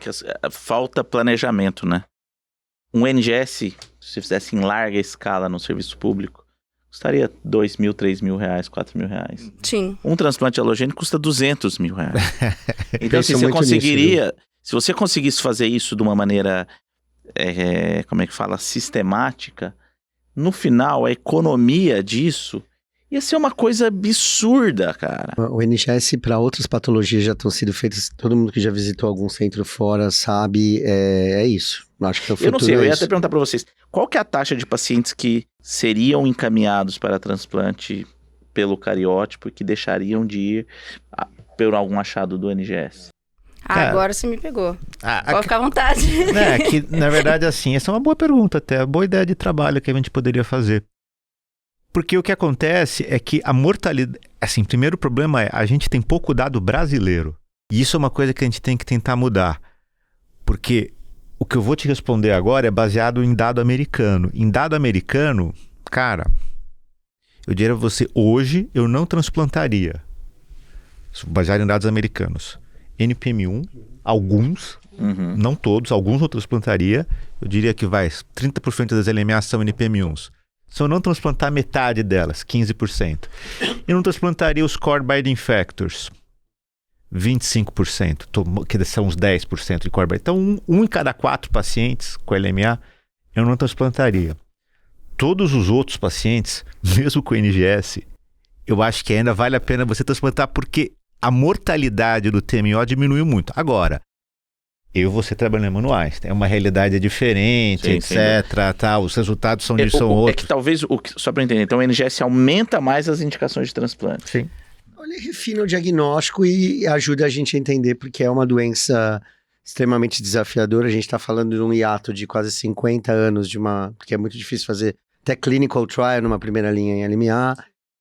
falta planejamento, né? Um NGS, se fizesse em larga escala no serviço público, custaria 2 mil, 3 mil reais, 4 mil reais. Sim. Um transplante halogênico custa 200 mil reais. Então, se Penso você muito conseguiria... Se você conseguisse fazer isso de uma maneira, como é que fala, sistemática, no final, a economia disso ia ser uma coisa absurda, cara. O NGS para outras patologias já estão sendo feitas, todo mundo que já visitou algum centro fora sabe, é isso. Acho que o futuro Eu não sei, eu ia isso. até perguntar para vocês, qual que é a taxa de pacientes que seriam encaminhados para transplante pelo cariótipo e que deixariam de ir por algum achado do NGS? Cara, agora você me pegou. Pode Aqui, ficar à vontade. né, que, na verdade, assim, essa é uma boa pergunta até, boa ideia de trabalho que a gente poderia fazer. Porque o que acontece é que a mortalidade... Assim, primeiro problema é, a gente tem pouco dado brasileiro. E isso é uma coisa que a gente tem que tentar mudar. Porque o que eu vou te responder agora é baseado em dado americano. Em dado americano, cara, eu diria a você, hoje eu não transplantaria. Baseado em dados americanos. NPM1, alguns, não todos, alguns eu transplantaria. Eu diria que 30% das LMAs são NPM1s. Se eu não transplantar metade delas, 15%. Eu não transplantaria os core binding factors, 25%, que são os 10% de core binding. Então, um em cada 4 pacientes com LMA, eu não transplantaria. Todos os outros pacientes, mesmo com NGS, eu acho que ainda vale a pena você transplantar, porque a mortalidade do TMO diminuiu muito. Agora, eu e você trabalhando manuais, tem uma realidade diferente, Sim, etc. Tá, os resultados são outros. É que talvez, só para entender, então o NGS aumenta mais as indicações de transplante. Sim. Ele refina o diagnóstico e ajuda a gente a entender, porque é uma doença extremamente desafiadora. A gente está falando de um hiato de quase 50 anos, porque é muito difícil fazer até clinical trial numa primeira linha em LMA.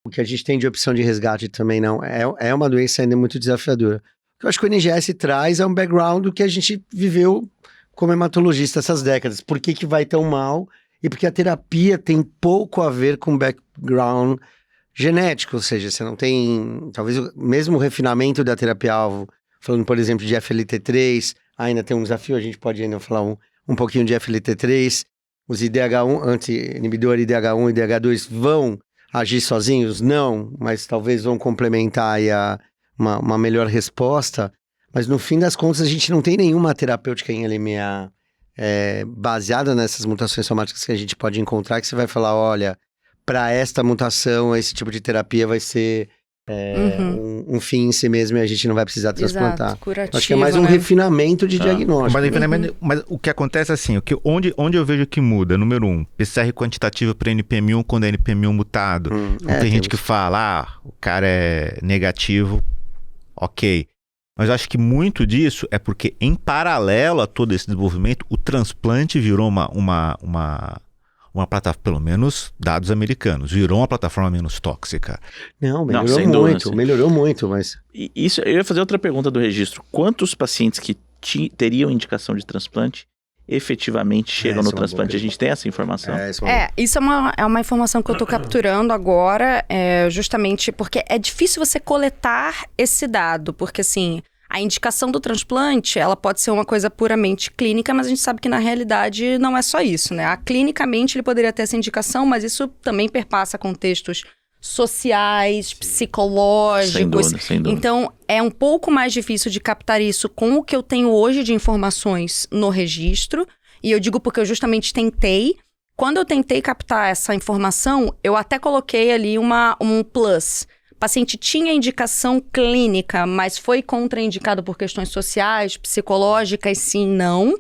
O que a gente tem de opção de resgate também não. É uma doença ainda muito desafiadora. O que eu acho que o NGS traz é um background do que a gente viveu como hematologista essas décadas. Por que vai tão mal? E porque a terapia tem pouco a ver com background genético, ou seja, você não tem, talvez mesmo o refinamento da terapia-alvo, falando, por exemplo, de FLT3, ainda tem um desafio, a gente pode ainda falar um pouquinho de FLT3, os IDH1, anti-inibidor IDH1 e IDH2 vão agir sozinhos? Não, mas talvez vão complementar aí uma melhor resposta, mas no fim das contas a gente não tem nenhuma terapêutica em LMA baseada nessas mutações somáticas que a gente pode encontrar, que você vai falar, olha, para esta mutação, esse tipo de terapia vai ser um fim em si mesmo e a gente não vai precisar transplantar. Exato, curativo, acho que é mais um refinamento de diagnóstico. Mas o que acontece é assim, onde eu vejo que muda, número 1, PCR quantitativo para NPM1 quando é NPM1 mutado. Tem gente que fala, o cara é negativo, ok. Mas eu acho que muito disso é porque, em paralelo a todo esse desenvolvimento, o transplante virou uma plataforma, pelo menos dados americanos, virou uma plataforma menos tóxica. Não, melhorou muito, mas... Isso, eu ia fazer outra pergunta do registro. Quantos pacientes que teriam indicação de transplante efetivamente chegam no transplante? A gente tem essa informação? Isso é uma informação que eu estou capturando agora, justamente porque é difícil você coletar esse dado, porque assim, a indicação do transplante, ela pode ser uma coisa puramente clínica, mas a gente sabe que na realidade não é só isso, né? Clinicamente ele poderia ter essa indicação, mas isso também perpassa contextos sociais, psicológicos. Sem dúvida. Então, é um pouco mais difícil de captar isso com o que eu tenho hoje de informações no registro. E eu digo porque eu justamente tentei. Quando eu tentei captar essa informação, eu até coloquei ali um plus. O paciente tinha indicação clínica, mas foi contraindicado por questões sociais, psicológicas, sim, não.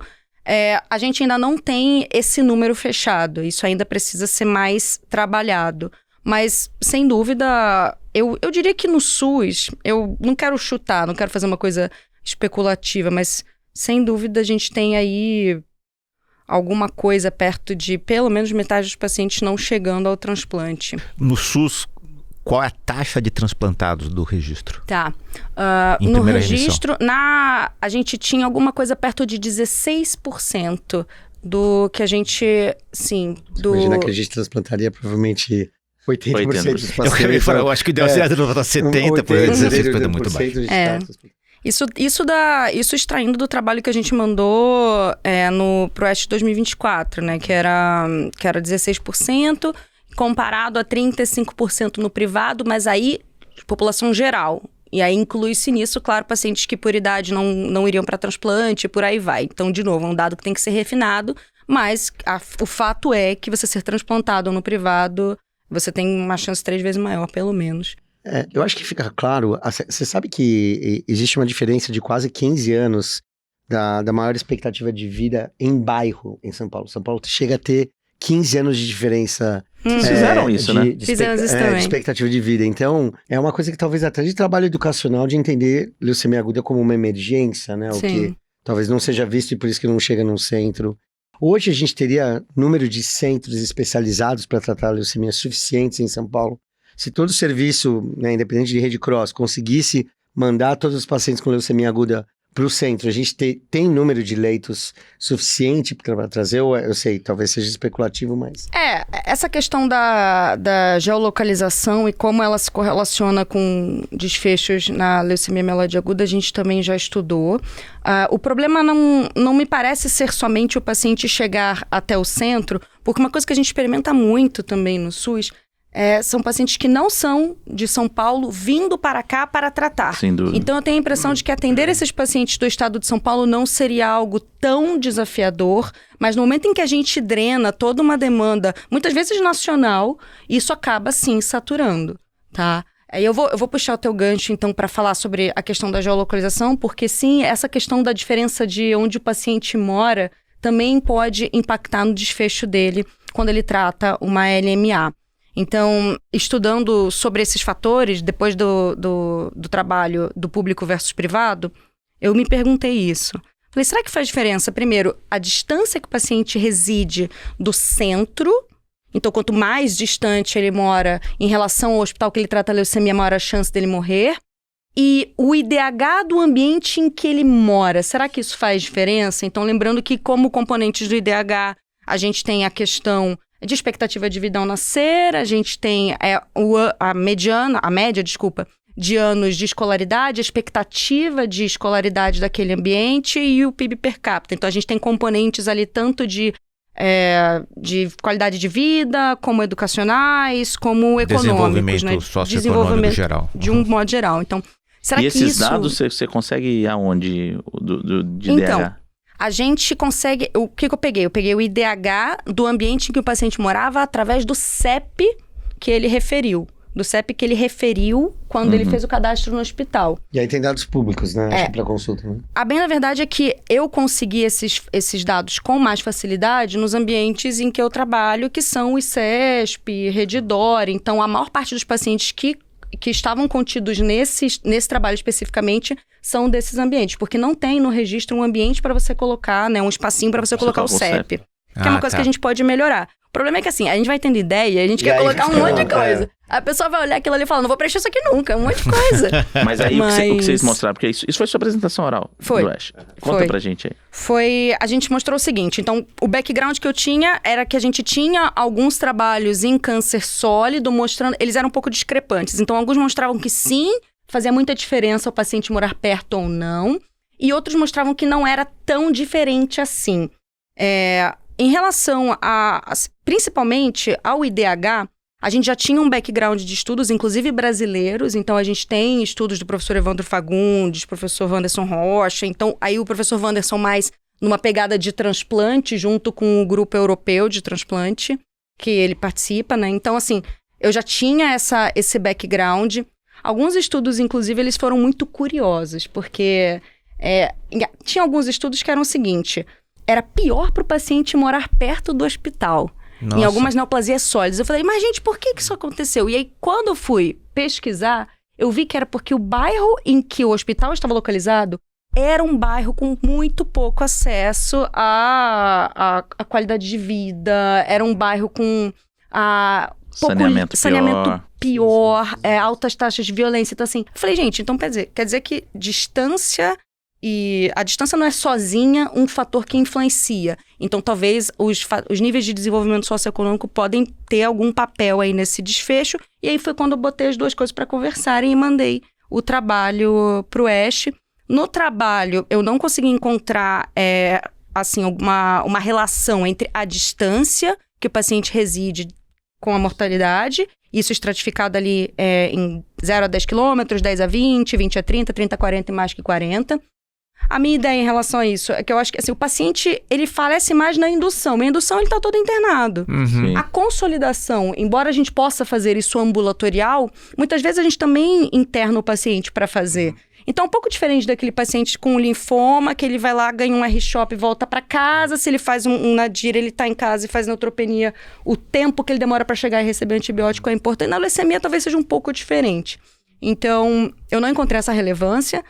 A gente ainda não tem esse número fechado. Isso ainda precisa ser mais trabalhado. Mas, sem dúvida, eu diria que no SUS, eu não quero chutar, não quero fazer uma coisa especulativa, mas, sem dúvida, a gente tem aí alguma coisa perto de, pelo menos, metade dos pacientes não chegando ao transplante. No SUS, qual é a taxa de transplantados do registro? Tá. No registro, a gente tinha alguma coisa perto de 16% do que a gente, sim... Imagina que a gente transplantaria provavelmente... 80% dos pacientes. Eu acho que deu certo no 70%, 16% é muito baixo. Isso extraindo do trabalho que a gente mandou pro Oeste 2024, né? Que era 16%, comparado a 35% no privado, mas aí, população geral. E aí inclui-se nisso, claro, pacientes que por idade não iriam para transplante, por aí vai. Então, de novo, é um dado que tem que ser refinado, mas o fato é que você ser transplantado no privado, você tem uma chance 3 vezes maior, pelo menos. Eu acho que fica claro, você sabe que existe uma diferença de quase 15 anos da maior expectativa de vida em bairro em São Paulo. São Paulo chega a ter 15 anos de diferença. Vocês fizeram isso, né? Fizemos isso também. De expectativa de vida. Então, é uma coisa que talvez até de trabalho educacional de entender leucemia aguda como uma emergência, né? O que talvez não seja visto e por isso que não chega num centro. Hoje a gente teria número de centros especializados para tratar a leucemia suficientes em São Paulo. Se todo serviço, né, independente de Rede Cross, conseguisse mandar todos os pacientes com leucemia aguda para o centro, a gente tem número de leitos suficiente para trazer? Eu sei, talvez seja especulativo, mas... Essa questão da geolocalização e como ela se correlaciona com desfechos na leucemia mieloide aguda, a gente também já estudou. O problema não me parece ser somente o paciente chegar até o centro, porque uma coisa que a gente experimenta muito também no SUS são pacientes que não são de São Paulo vindo para cá para tratar. Sem dúvida. Então eu tenho a impressão de que atender esses pacientes do estado de São Paulo não seria algo tão desafiador, mas no momento em que a gente drena toda uma demanda, muitas vezes nacional, isso acaba sim saturando, tá? Aí eu vou puxar o teu gancho então para falar sobre a questão da geolocalização, porque sim, essa questão da diferença de onde o paciente mora também pode impactar no desfecho dele quando ele trata uma LMA. Então, estudando sobre esses fatores, depois do trabalho do público versus privado, eu me perguntei isso. Falei, será que faz diferença? Primeiro, a distância que o paciente reside do centro. Então, quanto mais distante ele mora em relação ao hospital que ele trata a leucemia, maior a chance dele morrer. E o IDH do ambiente em que ele mora, será que isso faz diferença? Então, lembrando que como componentes do IDH, a gente tem a questão de expectativa de vida ao nascer, a gente tem a média de anos de escolaridade, a expectativa de escolaridade daquele ambiente e o PIB per capita. Então, a gente tem componentes ali tanto de qualidade de vida, como educacionais, como econômicos. Desenvolvimento socioeconômico geral. De um modo geral. Então, será que isso... E esses dados você consegue ir aonde? De então, IDH? A gente consegue... O que eu peguei? Eu peguei o IDH do ambiente em que o paciente morava através do CEP que ele referiu. Do CEP que ele referiu quando ele fez o cadastro no hospital. E aí tem dados públicos, né? Acho que para consulta, né? A bem, na verdade, é que eu consegui esses dados com mais facilidade nos ambientes em que eu trabalho, que são o ICESP, Redditor. Então, a maior parte dos pacientes que estavam contidos nesse trabalho especificamente são desses ambientes, porque não tem no registro um ambiente para você colocar, né, um espacinho para você colocar o CEP, que é uma coisa que a gente pode melhorar. O problema é que assim, a gente vai tendo ideia, a gente quer colocar um monte de coisa. A pessoa vai olhar aquilo ali e falar, não vou preencher isso aqui nunca, um monte de coisa. Mas aí o que vocês mostraram, porque isso foi sua apresentação oral do Ash. Conta pra gente aí. A gente mostrou o seguinte, então o background que eu tinha era que a gente tinha alguns trabalhos em câncer sólido mostrando, eles eram um pouco discrepantes, então alguns mostravam que sim, fazia muita diferença o paciente morar perto ou não, e outros mostravam que não era tão diferente assim. Em relação principalmente ao IDH, a gente já tinha um background de estudos, inclusive brasileiros, então a gente tem estudos do professor Evandro Fagundes, professor Wanderson Rocha, então aí o professor Wanderson mais numa pegada de transplante junto com o grupo europeu de transplante, que ele participa, né? Então, assim, eu já tinha esse background. Alguns estudos, inclusive, eles foram muito curiosos, porque tinha alguns estudos que eram o seguinte, era pior para o paciente morar perto do hospital. Nossa. Em algumas neoplasias sólidas. Eu falei, mas gente, por que isso aconteceu? E aí, quando eu fui pesquisar, eu vi que era porque o bairro em que o hospital estava localizado era um bairro com muito pouco acesso à qualidade de vida, era um bairro com saneamento pior, altas taxas de violência. Então, assim, eu falei, gente, então quer dizer que distância... E a distância não é sozinha um fator que influencia. Então, talvez os níveis de desenvolvimento socioeconômico podem ter algum papel aí nesse desfecho. E aí foi quando eu botei as duas coisas para conversarem e mandei o trabalho pro Ash. No trabalho, eu não consegui encontrar, assim, uma relação entre a distância que o paciente reside com a mortalidade, isso estratificado ali em 0 a 10 quilômetros, 10 a 20, 20 a 30, 30 a 40 e mais que 40. A minha ideia em relação a isso é que eu acho que assim, o paciente, ele falece mais na indução. Na indução, ele está todo internado. Uhum. A consolidação, embora a gente possa fazer isso ambulatorial, muitas vezes a gente também interna o paciente para fazer. Então, um pouco diferente daquele paciente com linfoma, que ele vai lá, ganha um R-CHOP e volta para casa. Se ele faz um nadir, ele está em casa e faz neutropenia. O tempo que ele demora para chegar e receber antibiótico é importante. Na leucemia, talvez seja um pouco diferente. Então, eu não encontrei essa relevância.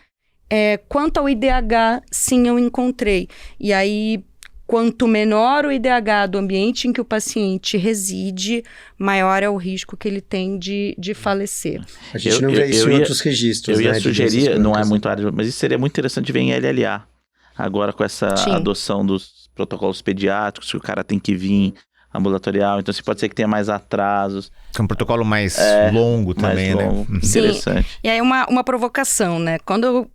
Quanto ao IDH, sim, eu encontrei. E aí, quanto menor o IDH do ambiente em que o paciente reside, maior é o risco que ele tem de falecer. A gente não vê isso em outros registros, Eu ia né, sugerir, não é muito área, mas isso seria muito interessante ver em LLA. Agora com essa Sim. adoção dos protocolos pediátricos, que o cara tem que vir ambulatorial, então pode ser que tenha mais atrasos. É um protocolo mais longo também, mais longo. né? Interessante. E aí, uma provocação, né? Quando eu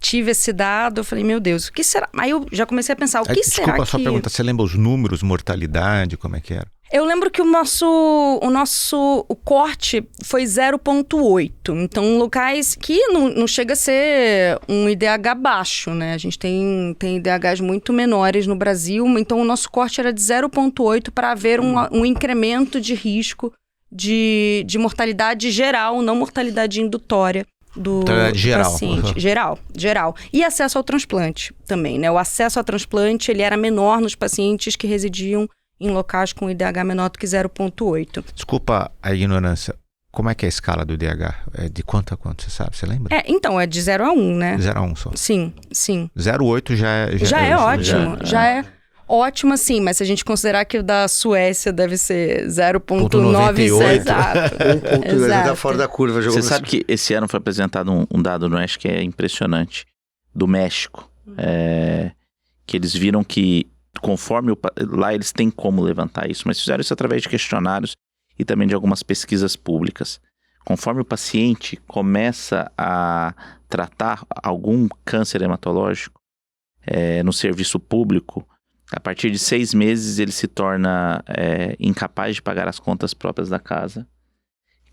tive esse dado, eu falei, meu Deus, o que será? Aí eu já comecei a pensar, o que será que... Desculpa só perguntar, você lembra os números, mortalidade, como é que era? Eu lembro que o corte foi 0,8. Então, locais que não chega a ser um IDH baixo, né? A gente tem IDHs muito menores no Brasil, então o nosso corte era de 0,8 para haver um incremento de risco de mortalidade geral, não mortalidade indutória do paciente. Geral. E acesso ao transplante também, né? O acesso ao transplante, ele era menor nos pacientes que residiam em locais com IDH menor do que 0,8. Desculpa a ignorância, como é que é a escala do IDH? É de quanto a quanto, você sabe? Você lembra? Então, é de 0 a 1, né? 0 a 1 só. Sim. 0,8 Já é ótimo. Já é ótimo, assim, mas se a gente considerar que o da Suécia deve ser 0,96, exato. Já tá fora da curva. Você sabe que esse ano foi apresentado um dado no México que é impressionante, do México, que eles viram que conforme lá eles têm como levantar isso, mas fizeram isso através de questionários e também de algumas pesquisas públicas. Conforme o paciente começa a tratar algum câncer hematológico no serviço público, a partir de 6 meses ele se torna incapaz de pagar as contas próprias da casa.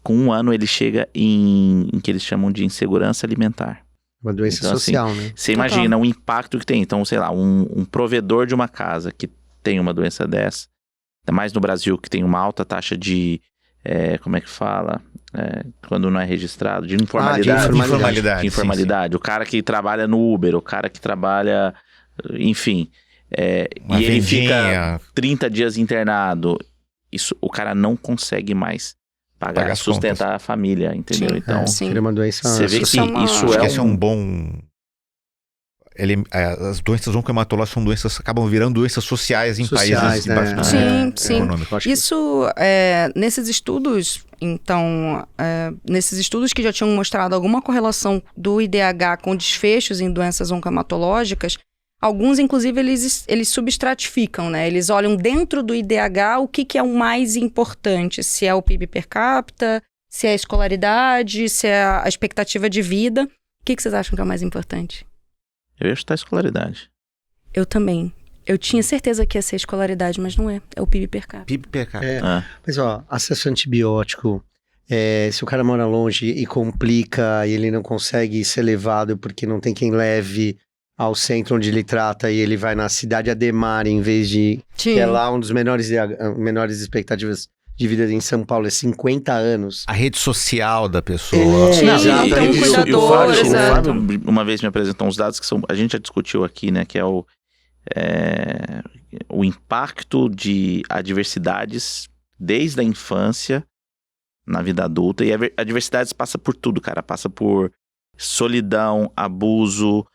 Com 1 ano ele chega em que eles chamam de insegurança alimentar. Uma doença então, social, assim, né? Você imagina o impacto que tem. Então, sei lá, um provedor de uma casa que tem uma doença dessa, ainda mais no Brasil, que tem uma alta taxa de, como é que fala? Quando não é registrado, de informalidade. De informalidade. Sim. O cara que trabalha no Uber, o cara que trabalha, enfim, e ele fica 30 dias internado. Isso, o cara não consegue mais pagar, sustentar a família, entendeu? Sim, então, é uma doença você vê que isso esse é um bom... as doenças oncohematológicas são doenças, acabam virando doenças sociais em países de baixo sim. Isso, nesses estudos, então, nesses estudos que já tinham mostrado alguma correlação do IDH com desfechos em doenças oncohematológicas, alguns, inclusive, eles substratificam, né? Eles olham dentro do IDH o que é o mais importante, se é o PIB per capita, se é a escolaridade, se é a expectativa de vida. O que vocês acham que é o mais importante? Eu ia chutar a escolaridade. Eu também. Eu tinha certeza que ia ser a escolaridade, mas não é. É o PIB per capita. PIB per capita. Mas, acesso a antibiótico, se o cara mora longe e complica e ele não consegue ser levado porque não tem quem leve ao centro onde ele trata e ele vai na cidade Ademar em vez de... Sim. Que é lá um dos menores expectativas de vida em São Paulo, é 50 anos. A rede social da pessoa. Exato. Então, O Fábio uma vez me apresentou uns dados que a gente já discutiu aqui, né? Que é o impacto de adversidades desde a infância na vida adulta. E a adversidades passa por tudo, cara. Passa por solidão, abuso,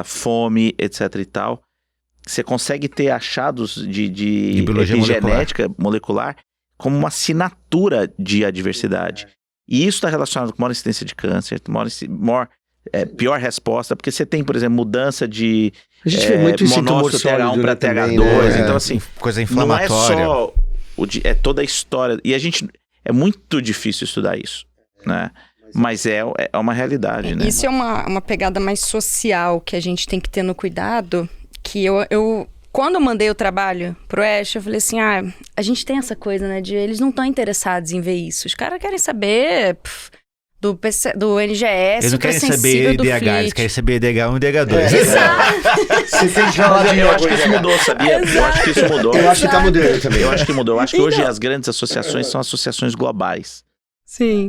fome, etc e tal. Você consegue ter achados de epigenética molecular como uma assinatura de adversidade. E isso está relacionado com maior incidência de câncer, pior resposta, porque você tem, por exemplo, mudança de a gente vê muito isso monócito TH1 para TH2, né? então assim, coisa inflamatória. Não é só toda a história, e é muito difícil estudar isso, né? Mas é uma realidade, né? Isso é uma pegada mais social que a gente tem que ter no cuidado, que eu quando eu mandei o trabalho pro Ash, eu falei assim, a gente tem essa coisa, né, de eles não estão interessados em ver isso. Os caras querem saber do NGS, eles não querem saber IDH, eles querem saber IDH1 e IDH2. Exato. Você tem que falar de Eu acho que isso mudou, sabia? Eu acho que isso mudou. Eu acho que tá mudando também. Eu acho que mudou. Eu acho que hoje as grandes associações são associações globais. Sim.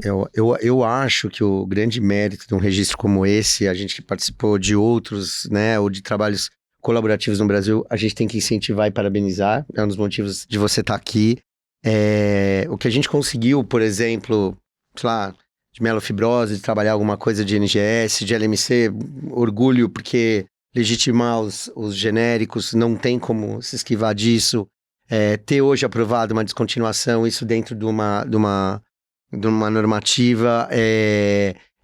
Eu acho que o grande mérito de um registro como esse, a gente que participou de outros, né, ou de trabalhos colaborativos no Brasil, a gente tem que incentivar e parabenizar. É um dos motivos de você estar aqui. O que a gente conseguiu, por exemplo, sei lá, de mielofibrose, de trabalhar alguma coisa de NGS, de LMC, orgulho, porque legitimar os genéricos, não tem como se esquivar disso. Ter hoje aprovado uma descontinuação, isso dentro de uma normativa,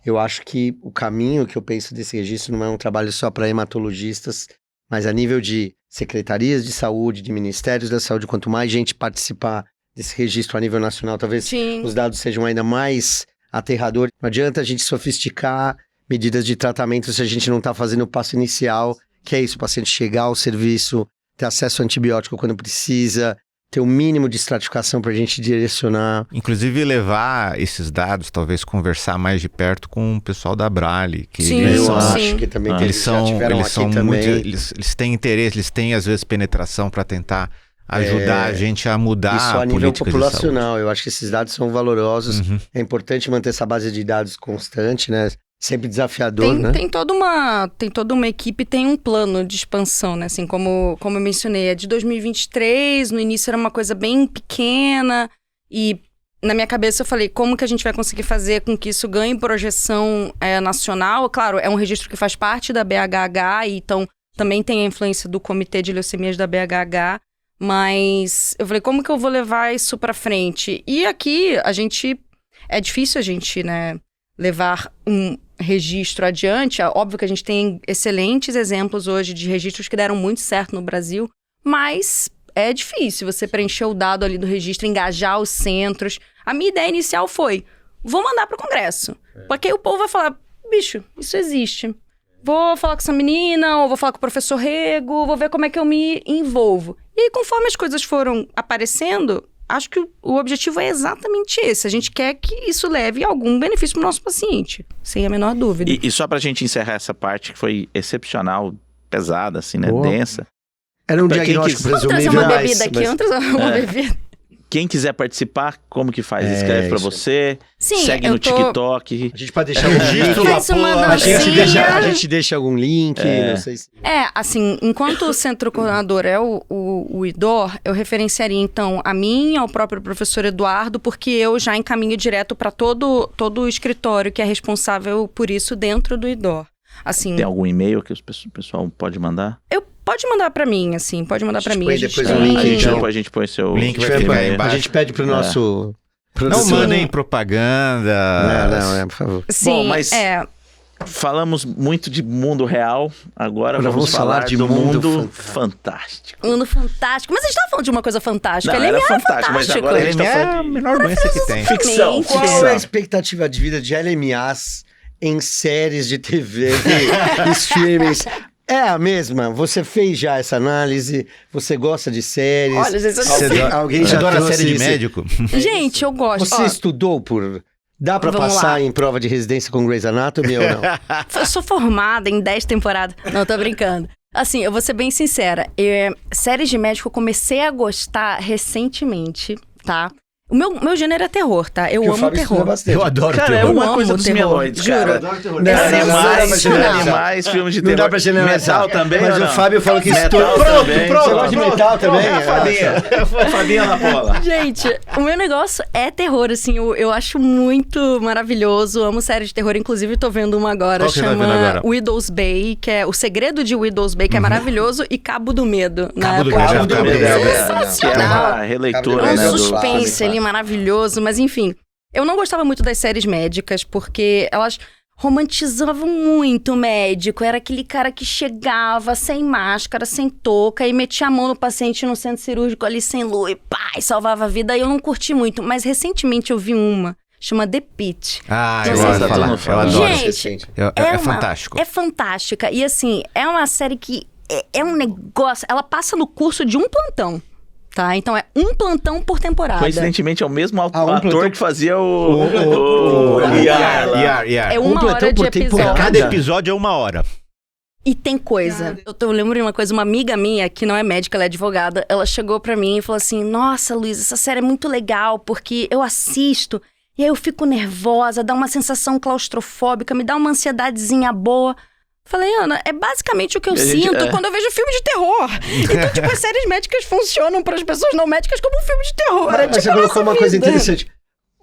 eu acho que o caminho que eu penso desse registro não é um trabalho só para hematologistas, mas a nível de secretarias de saúde, de ministérios da saúde, quanto mais gente participar desse registro a nível nacional, talvez os dados sejam ainda mais aterradores. Não adianta a gente sofisticar medidas de tratamento se a gente não está fazendo o passo inicial, que é isso, o paciente chegar ao serviço, ter acesso a antibiótico quando precisa, ter o mínimo de estratificação para a gente direcionar. Inclusive levar esses dados, talvez conversar mais de perto com o pessoal da Abrale. Que Sim, eles eu são, acho que também eles são muito, eles têm interesse, eles têm às vezes penetração para tentar ajudar a gente a mudar isso a nível políticas populacional. Eu acho que esses dados são valorosos. É importante manter essa base de dados constante, né? Sempre desafiador, né? Tem toda uma equipe, tem um plano de expansão, né? Assim, como eu mencionei, é de 2023, no início era uma coisa bem pequena e na minha cabeça eu falei, como que a gente vai conseguir fazer com que isso ganhe projeção nacional? Claro, é um registro que faz parte da BHH e então também tem a influência do Comitê de Leucemias da BHH, mas eu falei, como que eu vou levar isso pra frente? E aqui, é difícil a gente, né, levar um registro adiante. Óbvio que a gente tem excelentes exemplos hoje de registros que deram muito certo no Brasil, mas é difícil você preencher o dado ali do registro, engajar os centros. A minha ideia inicial foi, vou mandar pro Congresso, porque aí o povo vai falar, bicho, isso existe. Vou falar com essa menina, ou vou falar com o professor Rego, vou ver como é que eu me envolvo. E aí, conforme as coisas foram aparecendo, acho que o objetivo é exatamente esse. A gente quer que isso leve algum benefício para o nosso paciente, sem a menor dúvida. E só pra gente encerrar essa parte que foi excepcional, pesada, assim, né? Boa. Densa. Era um Pra quem diagnóstico quis- Vamos trazer presumível. uma bebida aqui, vamos trazer uma bebida. Quem quiser participar, como que faz? Escreve pra isso. você, Sim, segue eu no tô- TikTok. A gente pode deixar um registro. Faz uma A dancinha. gente deixa algum link, não sei se... Assim, enquanto o centro coordenador é o IDOR, eu referenciaria, então, a mim, ao próprio professor Eduardo, porque eu já encaminho direto para todo o escritório que é responsável por isso dentro do IDOR. Assim, Tem algum e-mail que o pessoal pode mandar? pode mandar para mim, assim, pode mandar para mim. põe A gente depois tem- um link, então. A gente põe seu... O link vai seu ficar aí e-mail. embaixo. A gente pede pro nosso... Não produtor. mandem propaganda. Não, por favor. Sim, Bom, mas- Falamos muito de mundo real, agora vamos falar de do mundo mundo fantástico. Mundo fantástico. Mas a gente tava falando de uma coisa fantástica. Não, Ele era é fantástico, mas agora a gente Ele tá é a falando de... menor doença que tem. Ficção, Qual ficção. é a expectativa de vida de LMAs em séries de TV e streamings? É a mesma? Você fez já essa análise? Você gosta de séries? Olha, gente, eu não Você sei. Alguém já adora trouxe série de isso? médico? Gente, eu gosto. Você estudou por... Dá pra Vamos passar lá. em prova de residência com Grey's Anatomy ou não? Eu sou formada em 10 temporadas. Não, tô brincando. Assim, eu vou ser bem sincera. Séries de médico eu comecei a gostar recentemente, tá? O meu gênero é terror, tá? Eu Que o amo Fábio estuda terror. bastante. Eu adoro Cara, é terror. uma amo coisa dos terror, mieloides, juro. cara. Não, Animais, filmes de Não terror. dá pra generalizar. Metal também, Mas ou o não? Fábio falou que Metal estuda. também. Você gosta de metal também? É a Fabinha na bola. Gente, o meu negócio é terror, assim, eu acho muito maravilhoso, amo séries de terror, inclusive tô vendo uma agora, Qual que você tá vendo chama agora? Widow's Bay, que é O Segredo de Widow's Bay, que é maravilhoso, e Cabo do Medo. Cabo do Apple Medo, TV. Cabo do Medo. Que é uma releitura, É né? um do suspense clássico. ali maravilhoso, mas enfim. Eu não gostava muito das séries médicas, porque elas romantizavam muito o médico. Era aquele cara que chegava sem máscara, sem touca, e metia a mão no paciente no centro cirúrgico ali sem luz, e pá, e salvava a vida. E eu não curti muito. Mas recentemente eu vi uma, chama The Pitt. Ah, Não eu sei gosto se de falar. todo Eu fala. adoro. Gente, É fantástico. É fantástica. E assim, é uma série que é um negócio... Ela passa no curso de um plantão, tá? Então é um plantão por temporada. Coincidentemente, é o mesmo ator plantão- que fazia o Yar lá. Yar. É Um uma plantão hora de por temporada. episódio. Cada episódio é 1 hora. E tem coisa. Eu lembro de uma coisa, uma amiga minha, que não é médica, ela é advogada, ela chegou pra mim e falou assim, nossa, Luiz, essa série é muito legal, porque eu assisto e aí eu fico nervosa, dá uma sensação claustrofóbica, me dá uma ansiedadezinha boa. Falei, Ana, é basicamente o que eu sinto quando eu vejo filme de terror. Então, tipo, as séries médicas funcionam para as pessoas não médicas como um filme de terror. Mas tipo, você colocou uma vida. coisa interessante.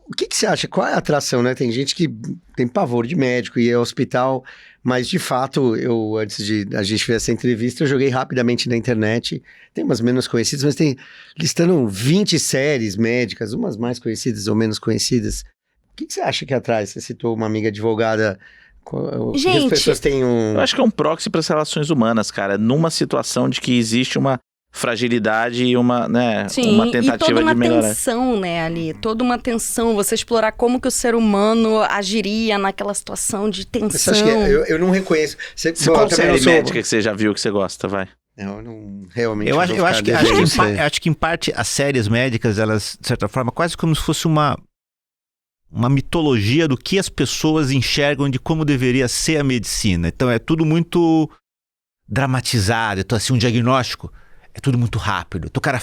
O que você acha? Qual é a atração, né? Tem gente que tem pavor de médico e é hospital, mas de fato, antes de a gente ver essa entrevista, eu joguei rapidamente na internet. Tem umas menos conhecidas, mas tem listando 20 séries médicas, umas mais conhecidas ou menos conhecidas. O que você acha que atrai? Você citou uma amiga advogada. Gente, as pessoas têm Eu acho que é um proxy para as relações humanas, cara. Numa situação de que existe uma fragilidade e uma Sim, tentativa e toda uma de melhorar. tensão, né, ali. Toda uma tensão. Você explorar como que o ser humano agiria naquela situação de tensão. Você acha que eu não reconheço. Qual série médica que você já viu que você gosta, vai? Eu não realmente. Eu acho vou que ficar devendo isso aí. acho que em parte as séries médicas, elas, de certa forma, quase como se fosse uma mitologia do que as pessoas enxergam de como deveria ser a medicina. Então é tudo muito dramatizado. Então, assim, um diagnóstico é tudo muito rápido. Então, o cara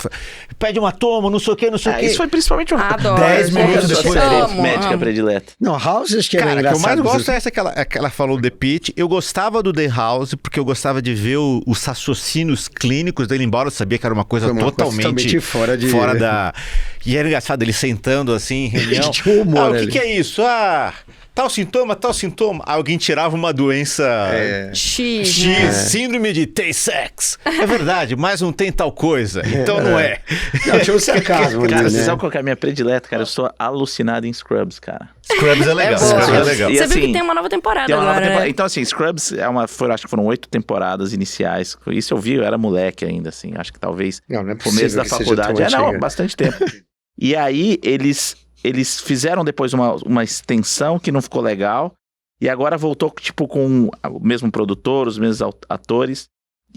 pede uma toma, não sei o que, não sei o que. Isso foi principalmente Adoro. 10 minutos depois. Amo, médica amo. predileta. Não, House acho que era Cara, o que engraçado. eu mais gosto é essa que ela falou, The Pitt. Eu gostava do The House, porque eu gostava de ver os raciocínios clínicos dele, embora eu sabia que era uma coisa Foi uma coisa totalmente fora de... fora da... E era engraçado, ele sentando assim, em reunião. Tinha um humor O ali. que é isso? Tal sintoma, tal sintoma. Alguém tirava uma doença... X, X, né? síndrome de Tay-Sachs. É verdade, mas não tem tal coisa. Então não é. Não, tinha um sarcasmo ali, Cara, né? você sabe qual que é a minha predileta, cara? Eu sou alucinado em Scrubs, cara. Scrubs é legal. boa. Scrubs é legal. E Você viu assim, que tem uma nova temporada Tem uma nova agora, temporada. né? Então, assim, Scrubs acho que foram 8 temporadas iniciais. Isso eu vi, eu era moleque ainda, assim. Acho que talvez Não é começo possível da que seja faculdade. tão Não, antiga. bastante tempo. E aí, eles fizeram depois uma extensão que não ficou legal. E agora voltou, tipo, com o mesmo produtor, os mesmos atores.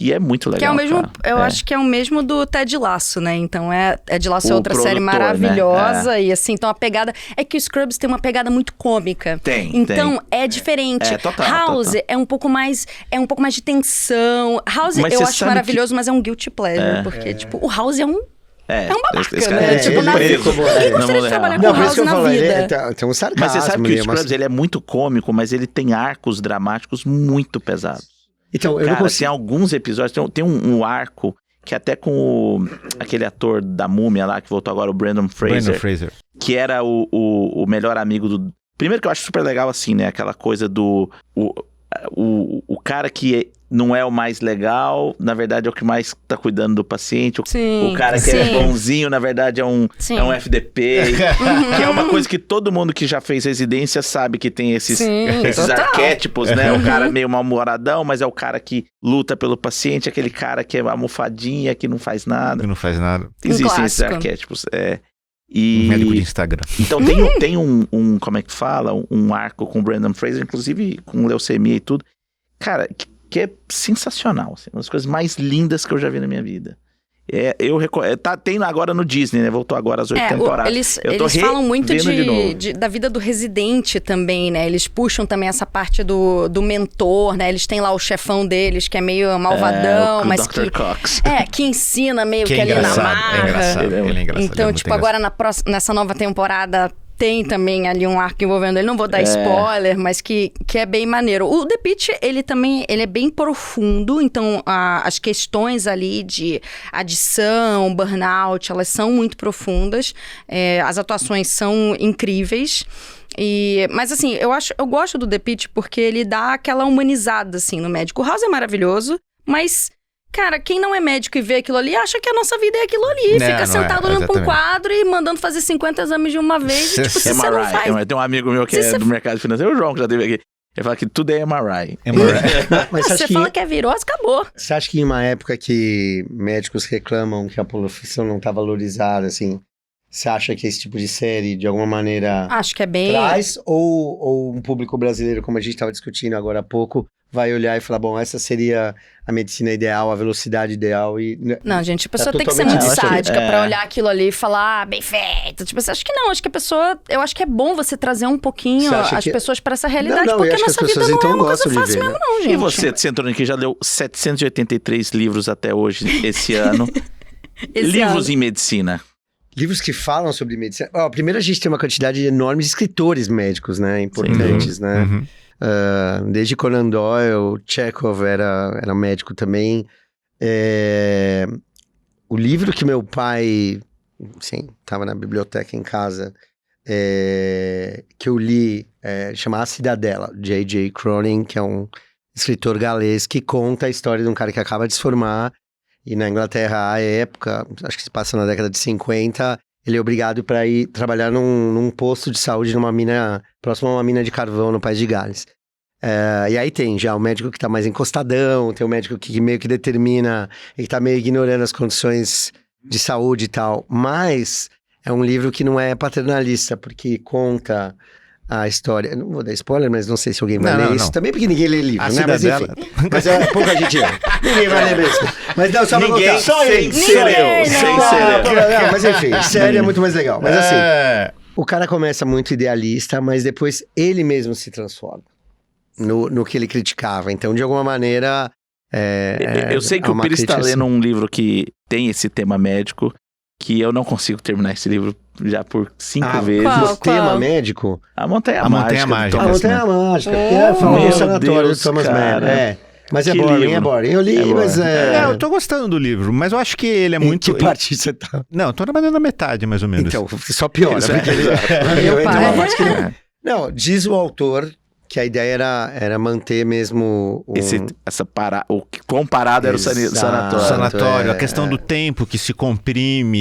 E é muito legal, Que é o mesmo, cara. eu acho que é o mesmo do Ted Lasso, né? Então Ted Lasso é O outra série produtor, maravilhosa e assim, então a pegada é que o Scrubs tem uma pegada muito cômica. Então é diferente. É, total, House total. é um pouco mais de tensão. House Mas eu você acho sabe maravilhoso, mas é um guilty pleasure, porque tipo, o House é um babaca, esse né? cara É, Tipo, ele- na ele vida. como- Ninguém é, gostaria de não, trabalhar Não, com por isso House que eu na falo, vida. tem um sarcasmo. Mas você sabe que o ali, mas- Scrubs ele é muito cômico, mas ele tem arcos dramáticos muito pesados. Então, eu não Cara, consigo... tem alguns episódios, tem um arco que até com aquele ator da Múmia lá, que voltou agora, o Brandon Fraser, que era o melhor amigo do... Primeiro que eu acho super legal assim, né? Aquela coisa do... O cara que não é o mais legal, na verdade é o que mais tá cuidando do paciente. Sim, O cara que é bonzinho, na verdade é um FDP. Que é uma coisa que todo mundo que já fez residência sabe que tem esses total. arquétipos, né? O cara meio mal-humoradão, mas é o cara que luta pelo paciente, aquele cara que é almofadinha, que não faz nada. Não faz nada. Existem esses clássico. arquétipos. Médico de Instagram. Então tem um como é que fala? Um arco com o Brandon Fraser, inclusive com leucemia e tudo. Cara, que é sensacional. Assim, uma das coisas mais lindas que eu já vi na minha vida. Tem agora no Disney, né? Voltou agora às 8 temporadas. Eles falam muito de novo. da vida do residente também, né? Eles puxam também essa parte do mentor, né? Eles têm lá o chefão deles, que é meio malvadão, mas o Dr. que... Cox. que ensina meio que é ali na engraçado, marra. é engraçado. Ele é engraçado. Então, tipo, agora nessa nova temporada tem também ali um arco envolvendo ele, não vou dar spoiler, mas que é bem maneiro. O The Pitt, ele é bem profundo, então as questões ali de adição, burnout, elas são muito profundas, as atuações são incríveis. Mas assim, eu gosto do The Pitt porque ele dá aquela humanizada assim no médico. O House é maravilhoso, mas... Cara, quem não é médico e vê aquilo ali, acha que a nossa vida é aquilo ali. Fica sentado olhando pra um quadro e mandando fazer 50 exames de uma vez. E, tipo, se você não faz... Tem um amigo meu que é do mercado financeiro, o João, que já teve aqui. Ele fala que tudo é MRI. Mas Você fala que é virose, acabou. Você acha que em uma época que médicos reclamam que a profissão não tá valorizada, assim, Você acha que esse tipo de série, de alguma maneira, Acho que é bem... traz? Ou um público brasileiro, como a gente estava discutindo agora há pouco, vai olhar e falar, bom, essa seria a medicina ideal, a velocidade ideal e... Não, gente, a pessoa tem que ser totalmente muito errado. sádica É. pra olhar aquilo ali e falar, bem feito. Tipo, você acha que não? Acho que a pessoa... Eu acho que é bom você trazer um pouquinho Você acha as que- pessoas pra essa realidade, Não, eu porque a acho que as nossa vida pessoas, não então, é uma coisa gostam de fácil ver, mesmo, não, gente. E você, Centrone, que já leu 783 livros até hoje, esse ano. Esse Livros ano. em medicina. Livros que falam sobre medicina. Ó, primeiro a gente tem uma quantidade enorme de escritores médicos, né? Importantes, né? Uhum. Desde Conan Doyle, Chekhov era médico também. O livro que meu pai, sim, estava na biblioteca em casa, que eu li, chama A Cidadela, J.J. Cronin, que é um escritor galês que conta a história de um cara que acaba de se formar. E na Inglaterra, à época, acho que se passa na década de 50, ele é obrigado para ir trabalhar num posto de saúde numa mina, próximo a uma mina de carvão no País de Gales. E aí tem já o médico que tá mais encostadão, tem o médico que meio que determina, ele tá meio ignorando as condições de saúde e tal. Mas é um livro que não é paternalista, porque conta a história. Eu não vou dar spoiler, mas não sei se alguém vai Não, ler não, isso. não. Também porque ninguém lê livro, A né? Mas enfim. Cidadela. Mas pouca gente lê. Ninguém vai ler mesmo. Mas não, só pra Ninguém contar. sem Ninguém, ser eu. não. Sem Ah, ser eu. não, mas enfim, série é muito mais legal. Mas assim, É. o cara começa muito idealista, mas depois ele mesmo se transforma no que ele criticava. Então, de alguma maneira... Eu sei que é o uma Pires está crítica, lendo assim. um livro que tem esse tema médico, que eu não consigo terminar esse livro já por 5 vezes. qual? O tema médico... A Montanha A Montanha Mágica. do Mágica. A Thomas Montanha Mann. Mágica. Oh. Falando Meu do sanatório Deus, do Thomas cara. Mann. Mas é Que boring, livro. é boring. Eu li, É mas boring. Eu tô gostando do livro, mas eu acho que ele é Em muito... que parte você tá? Não, tô trabalhando na metade, mais ou menos. Então, só piora. Isso, Porque exato. eu entro pai. numa parte que ele- Não, diz o autor que a ideia era manter mesmo o... O quão parado era o Exato. sanatório. Sanatório, é, a questão do tempo que se comprime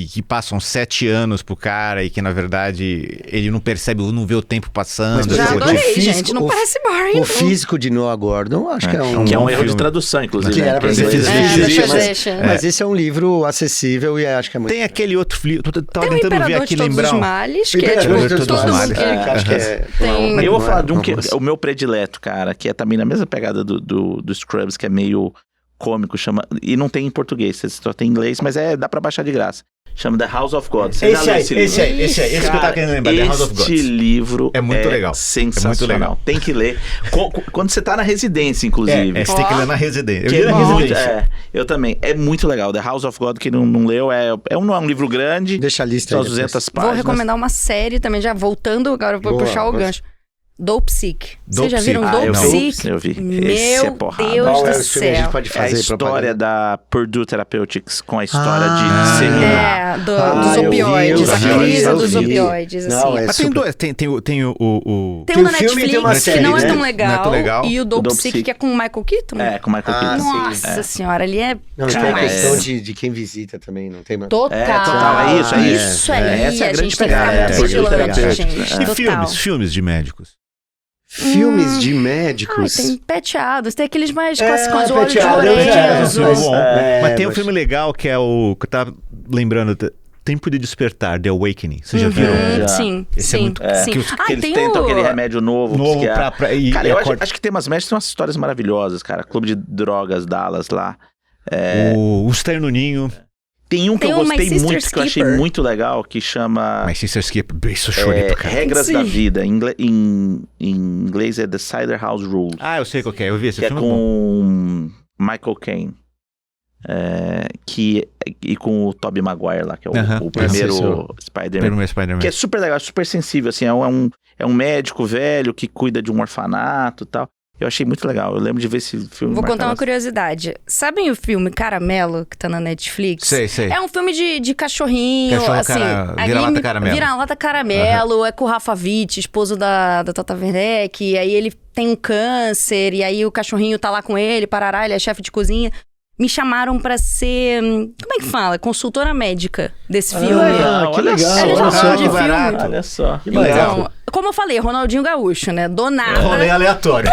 e que passam 7 anos pro cara e que, na verdade, ele não percebe, não vê o tempo passando. Mas, Já Tipo, adorei, o físico- gente. Não o- parece boring, O não. físico de Noah Gordon, acho que é um... Que é um bom erro de filme. tradução, inclusive. Que né? era pra Porque ser existe, físico, mas- Physician. Mas esse é um livro acessível e acho que é muito... Tem aquele outro livro, tava Tem o tentando ver Imperador aqui, de Todos lembrar. os Males, que é Imperador tipo, de Todos todo os mundo Males, que... acho que é... Tem- Eu vou falar de um não que gosto. o meu predileto, cara, que é também na mesma pegada do Scrubs, que é meio cômico, chama. E não tem em português, só tem em inglês, mas dá pra baixar de graça. Chama The House of God. Você já leu esse livro? esse que eu tava querendo lembrar, The House of Este Gods. livro É muito legal. sensacional. É muito legal. Tem que ler. Quando você tá na residência, inclusive. Você tem que ler na residência. Eu Que li na muito- residência. eu também. É muito legal. The House of God, que não leu, não é um livro grande, Deixa a lista só aí depois. 200 Vou páginas. recomendar uma série também, já voltando, agora eu vou Boa, puxar o gosto. gancho. Dopesick. Vocês já Dopesick. viram Ah, eu vi, Dopesick? eu vi. Esse Meu é porrada. Deus Qual do é o filme que a gente céu. pode É a fazer história propaganda? da Purdue Therapeutics com a história Ah. de disseminação. Dos eu vi, opioides, eu a vi, crise eu dos vi. opioides, Não, assim. é Mas tem super- dois, tem o... Tem Tem um na um filme e tem uma Netflix série, que não é né? tão Não é tão legal. legal. E o Dopesick, Dopesick. que é com o Michael Keaton. É, com o Michael Ah, Keaton. Nossa senhora, ali é Não, tem a Cara, questão é- de quem visita também, não tem mais. total. É isso, é isso. Isso aí, Essa é a a grande gente tem que ficar pegada, muito é, vigilante, Purdue gente. Therapeutics, E Total. filmes de médicos. Filmes de Ai, médicos. tem Pet Adams, tem aqueles mais É, classicões, o Pet Olho de Adams, Lorenzo. é bom. Mas tem um mas- filme legal que é o... que eu tava lembrando... Tempo de Despertar, The Awakening. Vocês já viram? Já. Sim, Esse é sim, muito- sim. que os- Que eles tentam aquele remédio novo. Novo psiquiatra. e Cara, eu acorda- acho que Temas Médicos tem umas histórias maravilhosas, cara. Clube de Drogas, Dallas lá. O Estranho no Ninho. Tem um que Tem eu o My gostei Sister's muito, que eu achei Keeper. muito legal, que chama My Sister's Keeper. Isso eu chorei pra caralho. Regras Sim. da Vida. Em inglês é The Cider House Rules. Ah, eu sei qual que é. Eu vi esse Que é filme. é bom. com Michael Caine. E com o Tobey Maguire lá, que é o, Aham. o primeiro Assessor. Spider-Man. Primeiro Spider-Man. Que é super legal, super sensível, assim, é um médico velho que cuida de um orfanato e tal. Eu achei muito legal, eu lembro de ver esse filme. Vou contar uma marcado. curiosidade. Sabem o filme Caramelo, que tá na Netflix? Sei, sei. É um filme de cachorrinho, Cachorro assim. vira-lata caramelo. Vira-lata caramelo, é com o Rafa Witt, esposo da Tata Werneck, e aí ele tem um câncer, e aí o cachorrinho tá lá com ele, parará, ele é chefe de cozinha. Me chamaram pra ser, como é que fala? Consultora médica desse filme. legal, que olha legal. só. Ele já olha falou só. de filme. Olha só. Que legal. Então, como eu falei, Ronaldinho Gaúcho, né? Do nada. Rolê aleatório.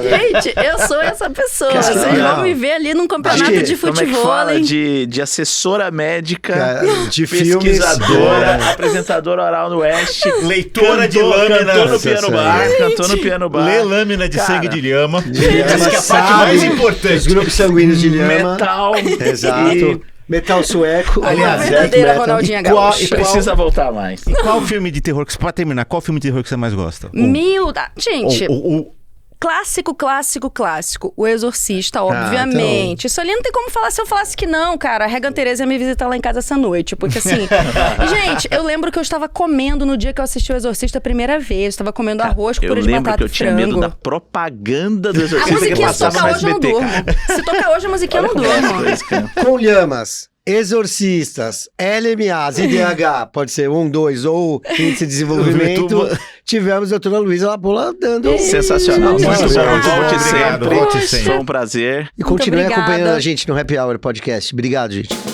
Gente, eu sou essa pessoa. Cara, Vocês legal. vão me ver ali num Acho campeonato que- de Como é que futebol. fala? De assessora médica, De filmes. pesquisadora, apresentadora oral no Oeste, Leitora de cantou lâminas. no piano bar, cantou no piano bar. Lê lâmina de Cara, sangue de lhama. lhama, Essa que é a parte sabe mais Os importante. grupos sanguíneos de lhama. Metal. Exato. E Metal sueco. Uma Aliás, verdadeira metal. Ronaldinha qual- Gaúcha. e qual- precisa voltar mais. E qual filme de terror que, pra terminar, qual filme de terror que você mais gosta? Gente, O- clássico, clássico, clássico. O Exorcista, obviamente. Isso ali não tem como falar se eu falasse que não, cara. A Regan Tereza ia me visitar lá em casa essa noite. Porque assim, gente, eu lembro que eu estava comendo no dia que eu assisti o Exorcista a primeira vez. Eu estava comendo arroz com Eu purê de lembro batata que eu e tinha frango. medo da propaganda do A Exorcista que musiquinha, se passava tocar no hoje, eu não SBT, durmo. cara. Se tocar hoje a musiquinha, eu não Olha como é as durmo. coisas, cara. Com lhamas, exorcistas, LMAs, IDH, pode ser 1, 2 ou índice de desenvolvimento, tivemos a doutora Luísa Lapola dando... Sensacional. Muito Muito bom. obrigada. Volte Obrigado, sempre. volte Foi sempre. um prazer. E continue obrigada. acompanhando a gente no Happy Hour Podcast. Obrigado, gente.